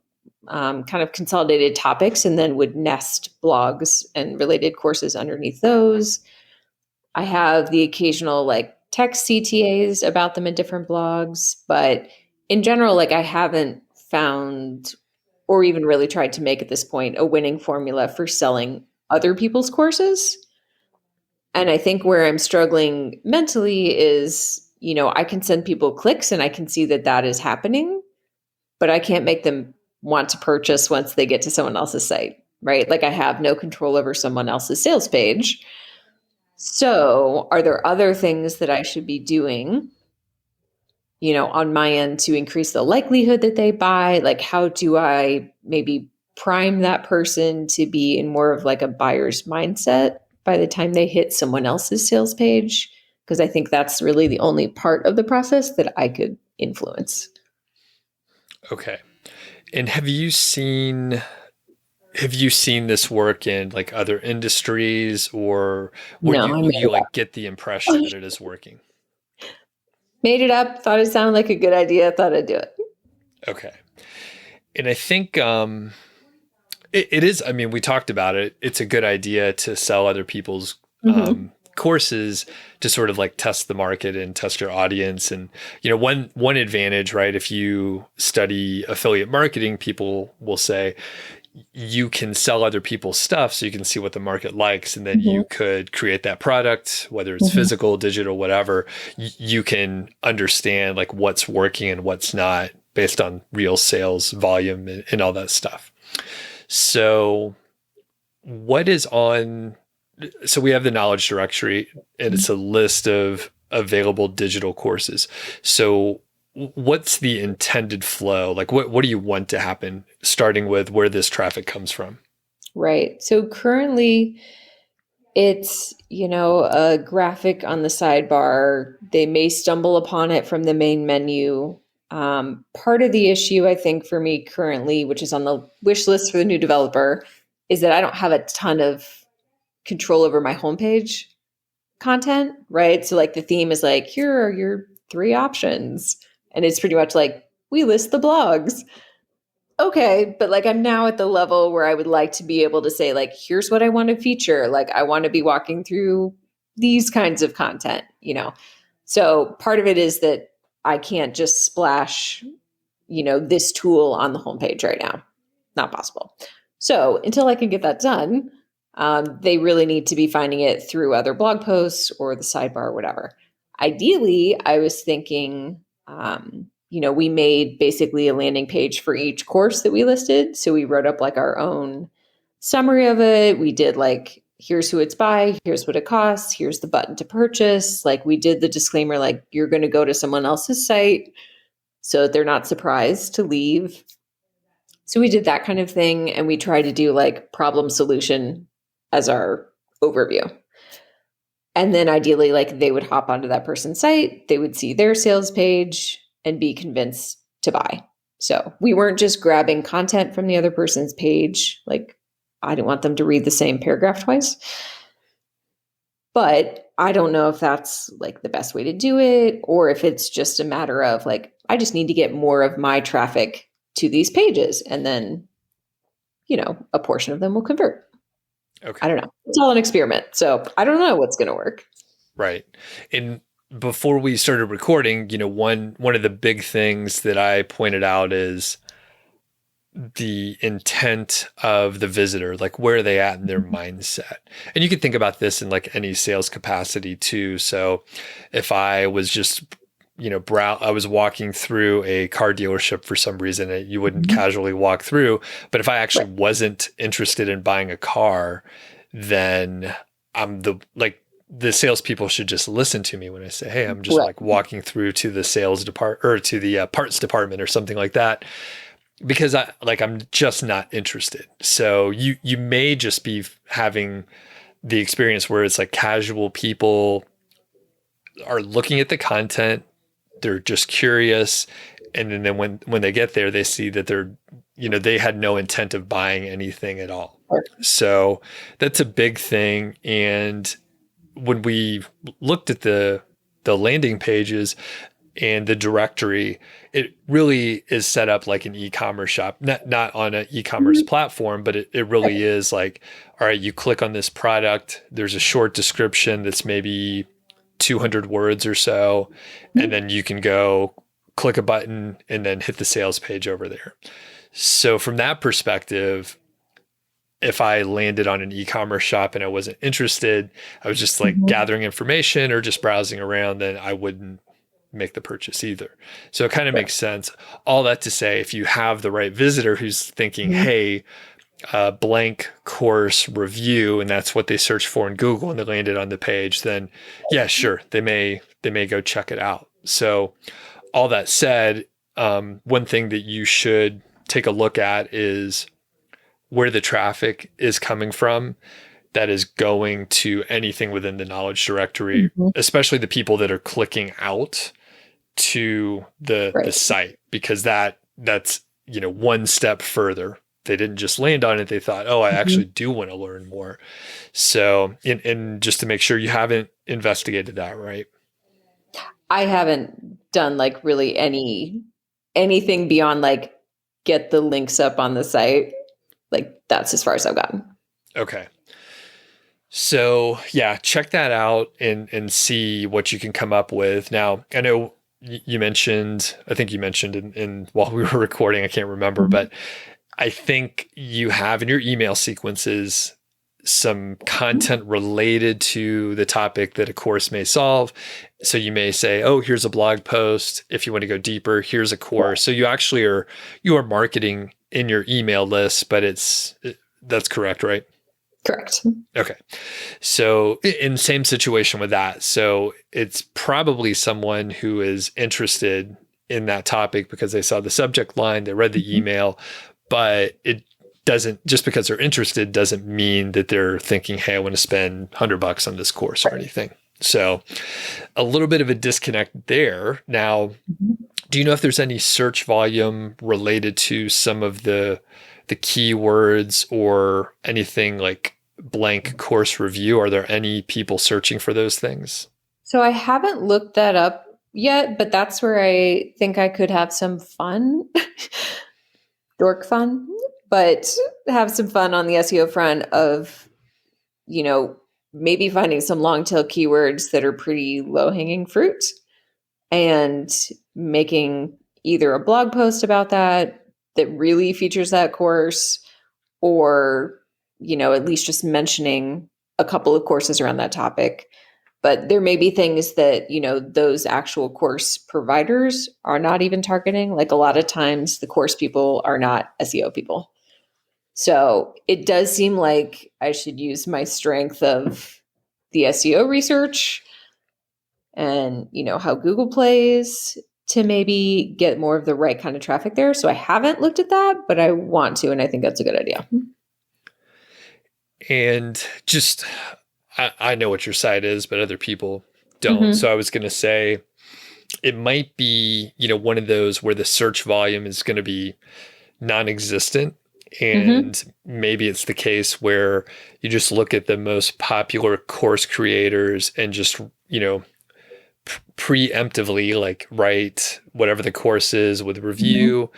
kind of consolidated topics, and then would nest blogs and related courses underneath those. I have the occasional like text CTAs about them in different blogs, but in general, like I haven't found or even really tried to make at this point a winning formula for selling other people's courses. And I think where I'm struggling mentally is, you know, I can send people clicks and I can see that that is happening, but I can't make them want to purchase once they get to someone else's site, right? Like I have no control over someone else's sales page. So are there other things that I should be doing, you know, on my end to increase the likelihood that they buy? Like, how do I maybe prime that person to be in more of like a buyer's mindset by the time they hit someone else's sales page? Because I think that's really the only part of the process that I could influence. Okay. And have you seen this work in like other industries, or you like get the impression that it is working? Made it up, thought it sounded like a good idea, thought I'd do it. Okay. And I think it is, I mean, we talked about it. It's a good idea to sell other people's courses to sort of like test the market and test your audience. And, you know, one advantage, right? If you study affiliate marketing, people will say you can sell other people's stuff so you can see what the market likes. And then you could create that product, whether it's physical, digital, whatever. You can understand like what's working and what's not based on real sales volume and all that stuff. So what is on, so we have the knowledge directory and it's a list of available digital courses. So what's the intended flow? Like what do you want to happen, starting with where this traffic comes from? Right. So currently it's, you know, a graphic on the sidebar. They may stumble upon it from the main menu. Part of the issue, I think, for me currently, which is on the wish list for the new developer, is that I don't have a ton of control over my homepage content, right? So like the theme is like, here are your 3 options. And it's pretty much like, we list the blogs. Okay, but like I'm now at the level where I would like to be able to say like, here's what I want to feature. Like I want to be walking through these kinds of content, you know? So part of it is that I can't just splash, you know, this tool on the homepage right now. Not possible. So until I can get that done, they really need to be finding it through other blog posts or the sidebar or whatever. Ideally, I was thinking we made basically a landing page for each course that we listed. So we wrote up like our own summary of it. We did like, here's who it's by, here's what it costs, here's the button to purchase. Like we did the disclaimer, like you're going to go to someone else's site so that they're not surprised to leave. So we did that kind of thing. And we tried to do like problem solution as our overview. And then ideally, like they would hop onto that person's site, they would see their sales page and be convinced to buy. So we weren't just grabbing content from the other person's page. Like I didn't want them to read the same paragraph twice. But I don't know if that's like the best way to do it, or if it's just a matter of like, I just need to get more of my traffic to these pages. And then, a portion of them will convert. Okay. I don't know. It's all an experiment. So I don't know what's going to work. Right. And before we started recording, one of the big things that I pointed out is the intent of the visitor, like where are they at in their mindset? And you can think about this in like any sales capacity too. So if I was just, I was walking through a car dealership for some reason, you wouldn't casually walk through. But if I actually wasn't interested in buying a car, then the salespeople should just listen to me when I say, hey, I'm just like walking through to the sales department or to the parts department or something like that, because I'm just not interested. So you may just be having the experience where it's like casual people are looking at the content, they're just curious. And then when they get there, they see that they had no intent of buying anything at all. So that's a big thing. And when we looked at the landing pages and the directory, it really is set up like an e-commerce shop, not on an e-commerce platform, but it really is like, all right, you click on this product, there's a short description that's maybe 200 words or so, and then you can go click a button and then hit the sales page over there. So from that perspective, if I landed on an e-commerce shop and I wasn't interested, I was just like gathering information or just browsing around, then I wouldn't make the purchase either. So it kind of makes sense. All that to say, if you have the right visitor who's thinking, hey, blank course review, and that's what they search for in Google and they landed on the page, then yeah, sure, they may go check it out. So all that said, one thing that you should take a look at is where the traffic is coming from that is going to anything within the knowledge directory, especially the people that are clicking out to the site, because that's one step further. They didn't just land on it. They thought, oh, I actually do want to learn more. So, and just to make sure you haven't investigated that, right? I haven't done like really anything beyond like get the links up on the site. Like that's as far as I've gotten. Okay. So yeah, check that out and see what you can come up with. Now, I know you mentioned, I think you mentioned in while we were recording, I can't remember, but I think you have in your email sequences some content related to the topic that a course may solve. So you may say, oh, here's a blog post. If you want to go deeper, here's a course. So you actually are marketing in your email list, but that's correct, right? Correct. Okay. So in same situation with that. So it's probably someone who is interested in that topic because they saw the subject line, they read the email, but it doesn't, just because they're interested doesn't mean that they're thinking, hey, I want to spend $100 on this course or anything. So a little bit of a disconnect there. Now, do you know if there's any search volume related to some of the keywords or anything like blank course review? Are there any people searching for those things? So I haven't looked that up yet, but that's where I think I could have some fun, dork fun, but have some fun on the SEO front of, maybe finding some long tail keywords that are pretty low hanging fruit and making either a blog post about that really features that course, or, at least just mentioning a couple of courses around that topic. But there may be things that, those actual course providers are not even targeting. Like a lot of times the course people are not SEO people. So it does seem like I should use my strength of the SEO research and, how Google plays to maybe get more of the right kind of traffic there. So I haven't looked at that, but I want to, and I think that's a good idea. And just, I know what your site is, but other people don't. Mm-hmm. So I was going to say it might be, one of those where the search volume is going to be non-existent. And maybe it's the case where you just look at the most popular course creators and just, preemptively like write whatever the course is with a review,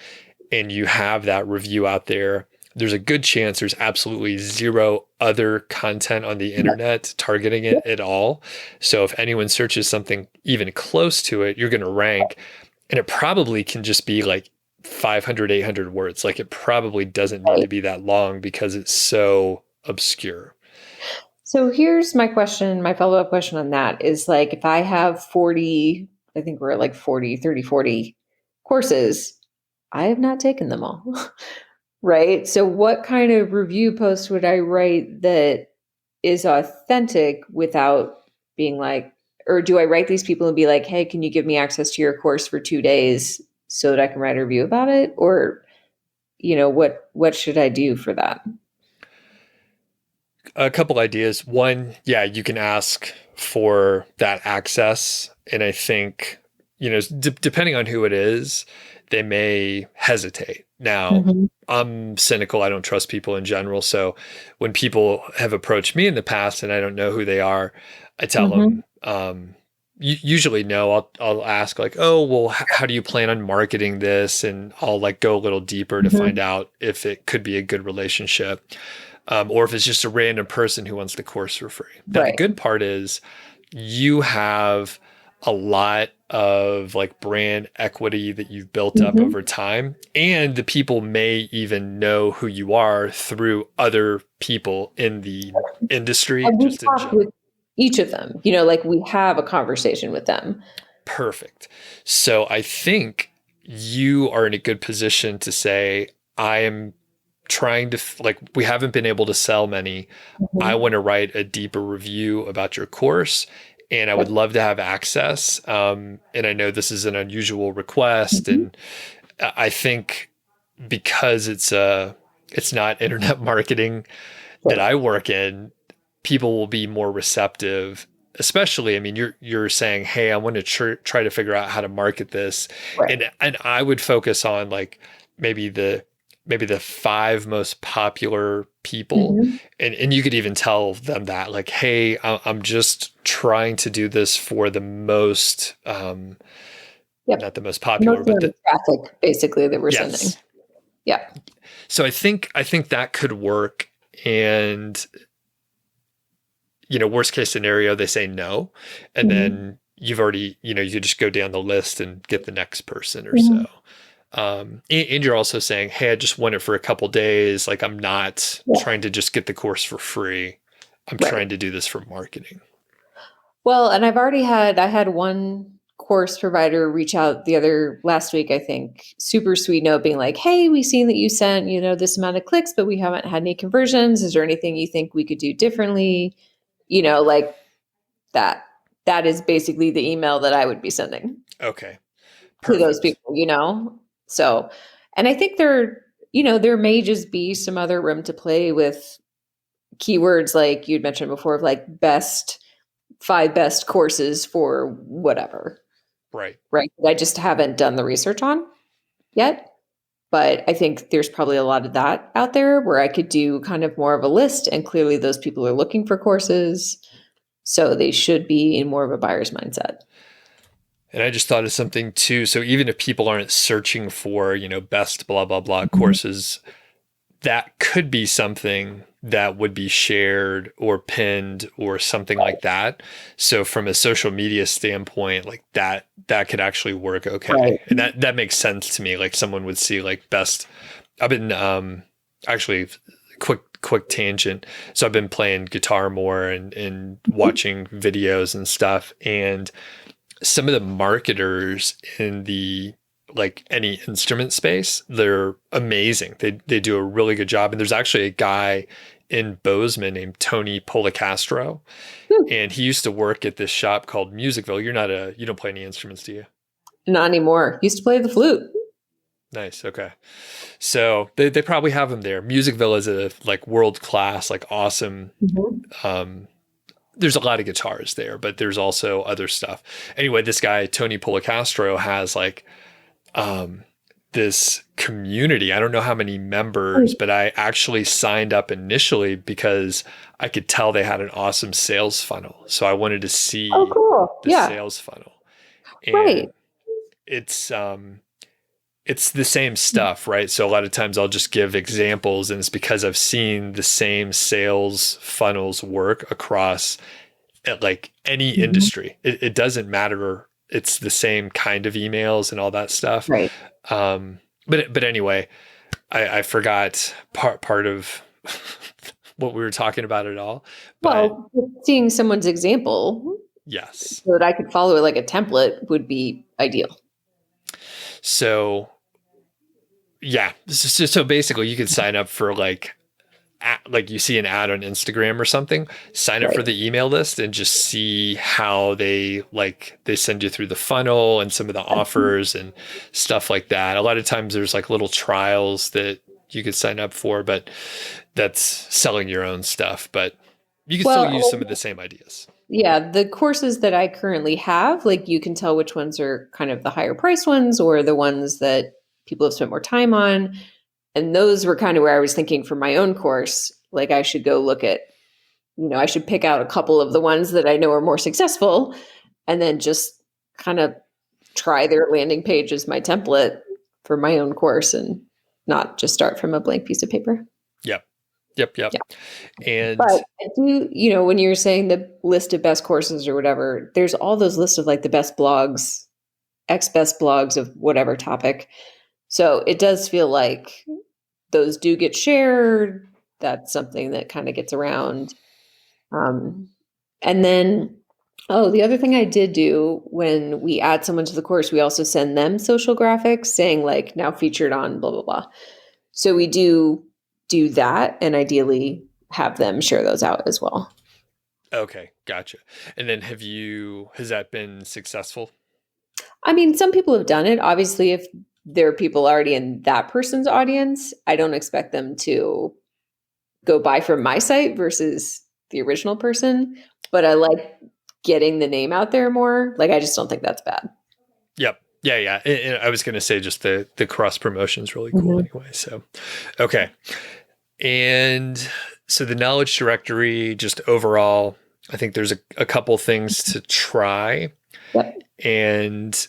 and you have that review out there. There's a good chance there's absolutely zero other content on the internet targeting it at all. So if anyone searches something even close to it, you're going to rank, and it probably can just be like 500, 800 words. Like it probably doesn't need to be that long because it's so obscure. So here's my question, my follow-up question on that is like, if I have 40, I think we're at like 40 courses, I have not taken them all, right? So what kind of review post would I write that is authentic without being like, or do I write these people and be like, hey, can you give me access to your course for 2 days so that I can write a review about it? Or, what should I do for that? A couple ideas. One, you can ask for that access. And I think, depending on who it is, they may hesitate. Now, I'm cynical. I don't trust people in general. So when people have approached me in the past and I don't know who they are, I tell them, usually no. I'll ask like, oh, well, how do you plan on marketing this? And I'll like go a little deeper to find out if it could be a good relationship. Or if it's just a random person who wants the course for free. Now, the good part is you have a lot of like brand equity that you've built up over time. And the people may even know who you are through other people in the industry. And we talk with each of them, like we have a conversation with them. Perfect. So I think you are in a good position to say, I am trying to we haven't been able to sell many. I want to write a deeper review about your course and I would love to have access. And I know this is an unusual request. And I think because it's not internet marketing that I work in, people will be more receptive. Especially, I mean, you're saying, hey, I want to try to figure out how to market this. And I would focus on like maybe the 5 most popular people. And you could even tell them that like, hey, I'm just trying to do this for the most, not the most popular, but the traffic basically that we're sending. Yeah. So I think that could work. And, worst case scenario, they say no. And then you've already, you just go down the list and get the next person or so. And you're also saying, hey, I just want it for a couple days. Like I'm not trying to just get the course for free. I'm trying to do this for marketing. Well, and I had one course provider reach out last week, I think, super sweet note being like, hey, we've seen that you sent, this amount of clicks, but we haven't had any conversions. Is there anything you think we could do differently? Like that is basically the email that I would be sending. Okay. Perfect. To those people, So, and I think there may just be some other room to play with keywords like you'd mentioned before of like 5 best courses for whatever. Right. I just haven't done the research on yet, but I think there's probably a lot of that out there where I could do kind of more of a list, and clearly those people are looking for courses. So they should be in more of a buyer's mindset. And I just thought of something too. So even if people aren't searching for, best blah, blah, blah courses, that could be something that would be shared or pinned or something like that. So from a social media standpoint, like that could actually work. Okay. Right. And that makes sense to me. Like someone would see like best, I've been, actually quick quick tangent. So I've been playing guitar more and watching videos and stuff. And some of the marketers in the like any instrument space, they're amazing. They do a really good job. And there's actually a guy in Bozeman named Tony Policastro. And he used to work at this shop called Musicville. You don't play any instruments, do you? Not anymore. Used to play the flute. Nice. Okay. So they probably have them there. Musicville is a like world-class, like awesome. There's a lot of guitars there, but there's also other stuff. Anyway, this guy, Tony Policastro, has like this community. I don't know how many members, but I actually signed up initially because I could tell they had an awesome sales funnel. So I wanted to see the sales funnel. And it's the same stuff, right? So a lot of times I'll just give examples, and it's because I've seen the same sales funnels work across like any industry. It doesn't matter. It's the same kind of emails and all that stuff. Right. But anyway, I forgot part of what we were talking about at all. But, well, seeing someone's example, yes, so that I could follow it like a template would be ideal. So, yeah. So basically, you could sign up for like you see an ad on Instagram or something. Sign up for the email list and just see how they send you through the funnel and some of the offers and stuff like that. A lot of times, there's like little trials that you could sign up for, but that's selling your own stuff. But you can still use some of the same ideas. Yeah, the courses that I currently have, like you can tell which ones are kind of the higher price ones or the ones that people have spent more time on. And those were kind of where I was thinking for my own course, like I should go look at, I should pick out a couple of the ones that I know are more successful and then just kind of try their landing page as my template for my own course and not just start from a blank piece of paper. Yep. Yeah. And but I do, when you're saying the list of best courses or whatever, there's all those lists of like the best blogs, best blogs of whatever topic. So it does feel like those do get shared. That's something that kind of gets around. And then, the other thing I did do when we add someone to the course, we also send them social graphics saying like now featured on blah, blah, blah. So we do that and ideally have them share those out as well. Okay, gotcha. And then has that been successful? I mean, some people have done it. Obviously, if there are people already in that person's audience, I don't expect them to go buy from my site versus the original person. But I like getting the name out there more. Like, I just don't think that's bad. Yep. Yeah. And I was going to say just the cross promotion is really cool anyway. So, okay. And so the knowledge directory, just overall, I think there's a couple things to try. Yep. And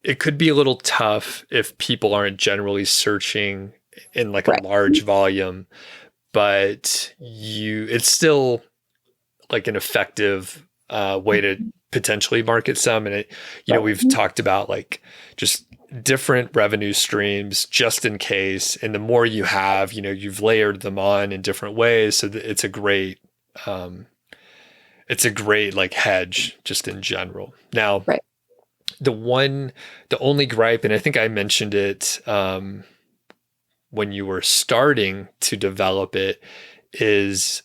it could be a little tough if people aren't generally searching in like a large volume, but it's still like an effective way to potentially market some. And we've talked about like just different revenue streams just in case. And the more you have, you've layered them on in different ways. So it's a great like hedge just in general. Now, the only gripe, and I think I mentioned it when you were starting to develop it, is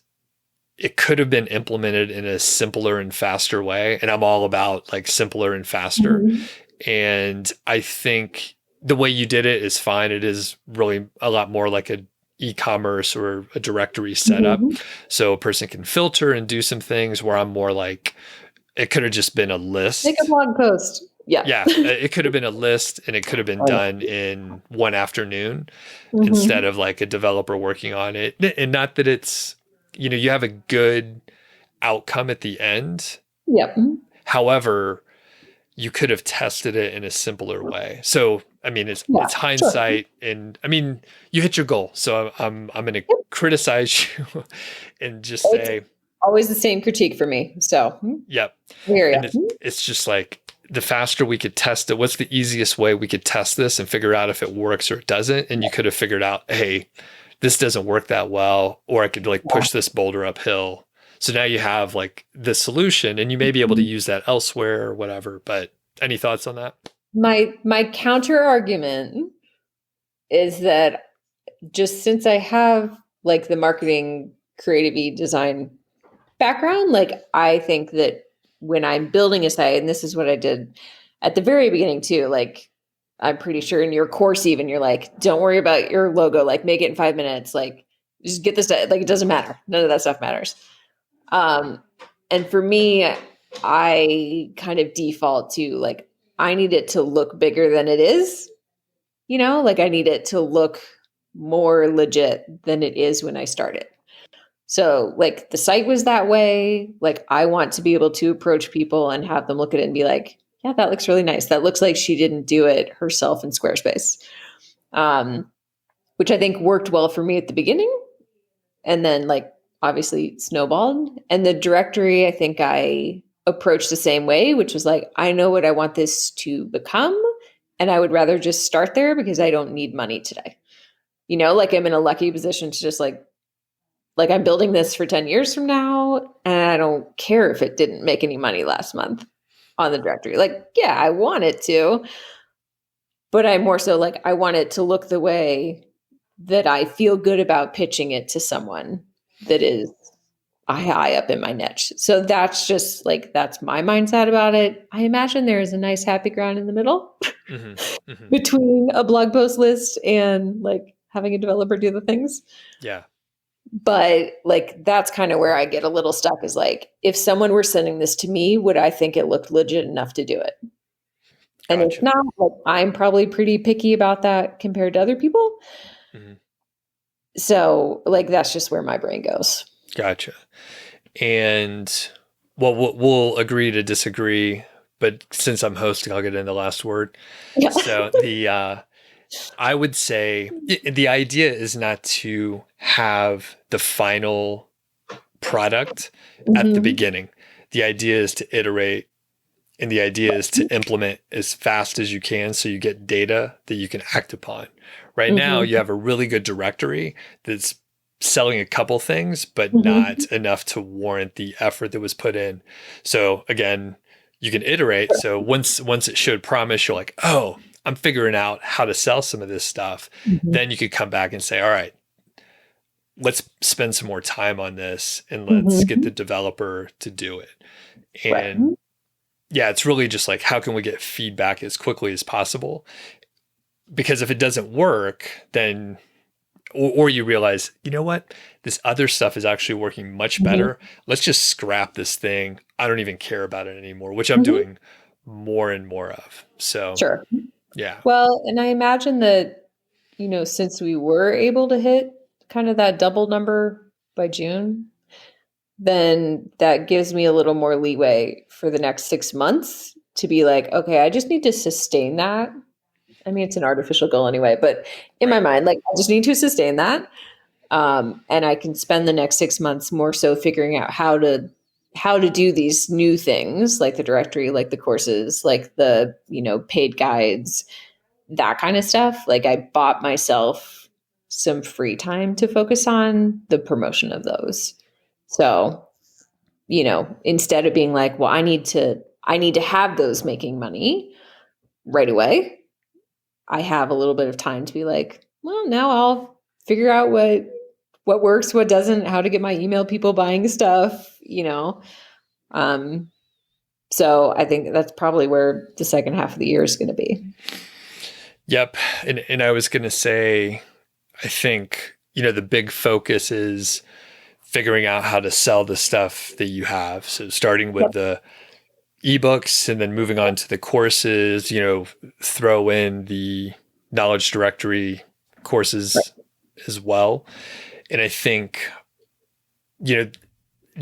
it could have been implemented in a simpler and faster way. And I'm all about like simpler and faster. And I think the way you did it is fine. It is really a lot more like an e-commerce or a directory setup. So a person can filter and do some things where I'm more like, it could have just been a list. Make a blog post. Yeah. It could have been a list and it could have been done in one afternoon instead of like a developer working on it. And not that it's, you have a good outcome at the end. Yep. However, you could have tested it in a simpler way. So, I mean, it's hindsight, and I mean, you hit your goal. So I'm going to criticize you and just say, always the same critique for me. So, yep. And it's just like the faster we could test it. What's the easiest way we could test this and figure out if it works or it doesn't? And you could have figured out, hey, this doesn't work that well, or I could like push this boulder uphill. So now you have like the solution and you may be able to use that elsewhere or whatever. But any thoughts on that? My counter argument is that just since I have like the marketing creative design background, like I think that when I'm building a site, and this is what I did at the very beginning too, like I'm pretty sure in your course even you're like, don't worry about your logo, like make it in 5 minutes, like just get this done. Like it doesn't matter. None of that stuff matters. And for me, I kind of default to like, I need it to look bigger than it is, like I need it to look more legit than it is when I started. So like the site was that way. Like I want to be able to approach people and have them look at it and be like, yeah, that looks really nice. That looks like she didn't do it herself in Squarespace. Which I think worked well for me at the beginning. And then like obviously snowballed. And the directory, I think I approached the same way, which was like, I know what I want this to become. And I would rather just start there because I don't need money today. Like I'm in a lucky position to just like I'm building this for 10 years from now. And I don't care if it didn't make any money last month on the directory. Like, yeah, I want it to, but I'm more so like, I want it to look the way that I feel good about pitching it to someone that is high up in my niche. So that's just like, that's my mindset about it. I imagine there is a nice happy ground in the middle between a blog post list and like having a developer do the things. Yeah. But like, that's kind of where I get a little stuck is like, if someone were sending this to me, would I think it looked legit enough to do it? And Gotcha. if not, like, I'm probably pretty picky about that compared to other people. So like, that's just where my brain goes. Gotcha. And well, we'll agree to disagree, but since I'm hosting, I'll get in the last word. Yeah. So I would say the idea is not to have the final product at the beginning. The idea is to iterate, and the idea is to implement as fast as you can so you get data that you can act upon. Right now, you have a really good directory that's selling a couple things, but not enough to warrant the effort that was put in. So again, you can iterate. So once it showed promise, you're like, oh, I'm figuring out how to sell some of this stuff. Then you could come back and say, all right, let's spend some more time on this and let's get the developer to do it. And yeah, it's really just like, how can we get feedback as quickly as possible? Because if it doesn't work, then, or you realize, you know what, this other stuff is actually working much better. Let's just scrap this thing. I don't even care about it anymore, which I'm doing more and more of. So, sure. Yeah. Well, and I imagine that, since we were able to hit kind of that double number by June, then that gives me a little more leeway for the next 6 months to be like, okay, I just need to sustain that. I mean, it's an artificial goal anyway, but in my mind, like I just need to sustain that. And I can spend the next 6 months more so figuring out how to do these new things like the directory, like the courses, like the, paid guides, that kind of stuff. Like I bought myself some free time to focus on the promotion of those. So, instead of being like, well, I need to have those making money right away, I have a little bit of time to be like, well, now I'll figure out what works, what doesn't, how to get my email people buying stuff, So I think that's probably where the second half of the year is going to be. Yep. And I was going to say, I think, the big focus is figuring out how to sell the stuff that you have. So starting with the ebooks and then moving on to the courses, throw in the knowledge directory courses as well. And I think,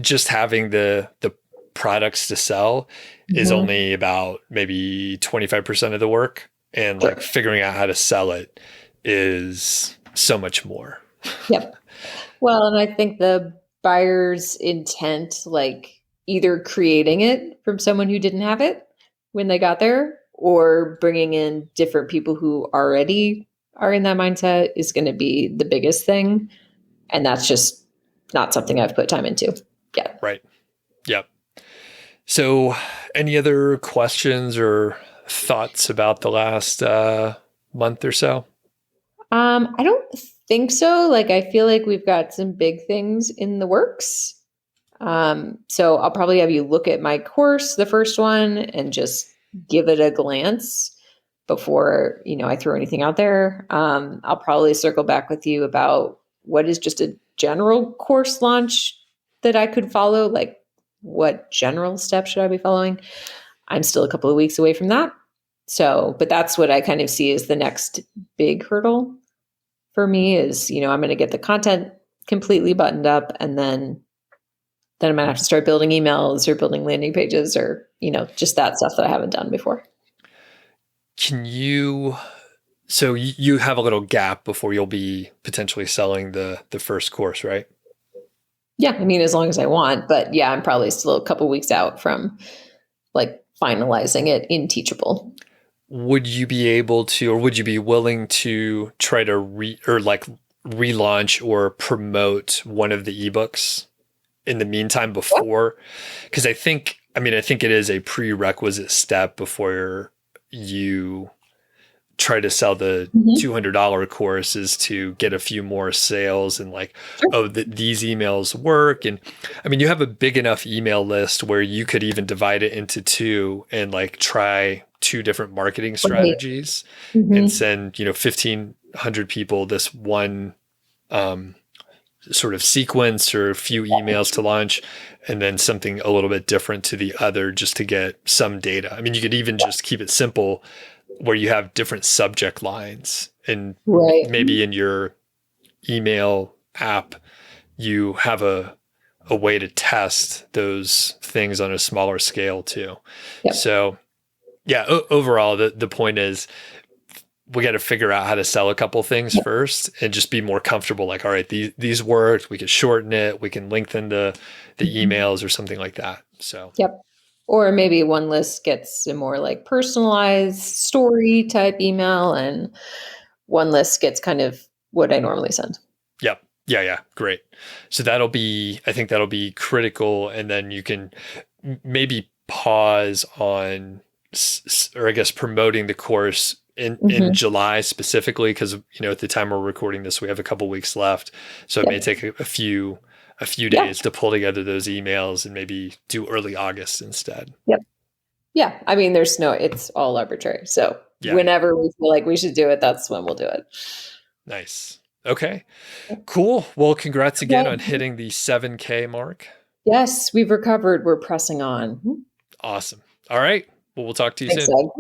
just having the products to sell is only about maybe 25% of the work. And like figuring out how to sell it is so much more. Yep. Well, and I think the buyer's intent, like either creating it from someone who didn't have it when they got there, or bringing in different people who already are in that mindset is going to be the biggest thing. And that's just not something I've put time into yet. Right. Yep. So any other questions or thoughts about the last month or so? I don't think so. Like, I feel like we've got some big things in the works. So I'll probably have you look at my course, the first one, and just give it a glance before, I throw anything out there. I'll probably circle back with you about what is just a general course launch that I could follow. Like, what general steps should I be following? I'm still a couple of weeks away from that. So, but that's what I kind of see as the next big hurdle for me is, I'm going to get the content completely buttoned up, and then I'm going to have to start building emails or building landing pages or, just that stuff that I haven't done before. So you have a little gap before you'll be potentially selling the first course, right? Yeah. I mean, as long as I want, but yeah, I'm probably still a couple weeks out from like finalizing it in Teachable. Would you be able to, or would you be willing to try to relaunch or promote one of the ebooks in the meantime before? Because I think it is a prerequisite step before you try to sell the $200 course is to get a few more sales and these emails work. And I mean, you have a big enough email list where you could even divide it into two and try two different marketing strategies and send, 1,500 people this one, sort of sequence or a few emails to launch, and then something a little bit different to the other just to get some data. I mean, you could even just keep it simple where you have different subject lines and maybe in your email app, you have a way to test those things on a smaller scale too. Yep. So yeah, overall, the point is we got to figure out how to sell a couple things first and just be more comfortable. Like, all right, these worked. We could shorten it. We can lengthen the emails or something like that. So, yep. Or maybe one list gets a more personalized story type email, and one list gets kind of what I normally send. Yep. Yeah. Great. So I think that'll be critical. And then you can maybe pause on, or I guess promoting the course in July specifically, because at the time we're recording this, we have a couple weeks left, so it may take a few days to pull together those emails and maybe do early August instead. Yep. Yeah, I mean, it's all arbitrary. So whenever we feel like we should do it, that's when we'll do it. Nice. Okay. Cool. Well, congrats again on hitting the 7K mark. Yes, we've recovered. We're pressing on. Awesome. All right. Well, we'll talk to you soon.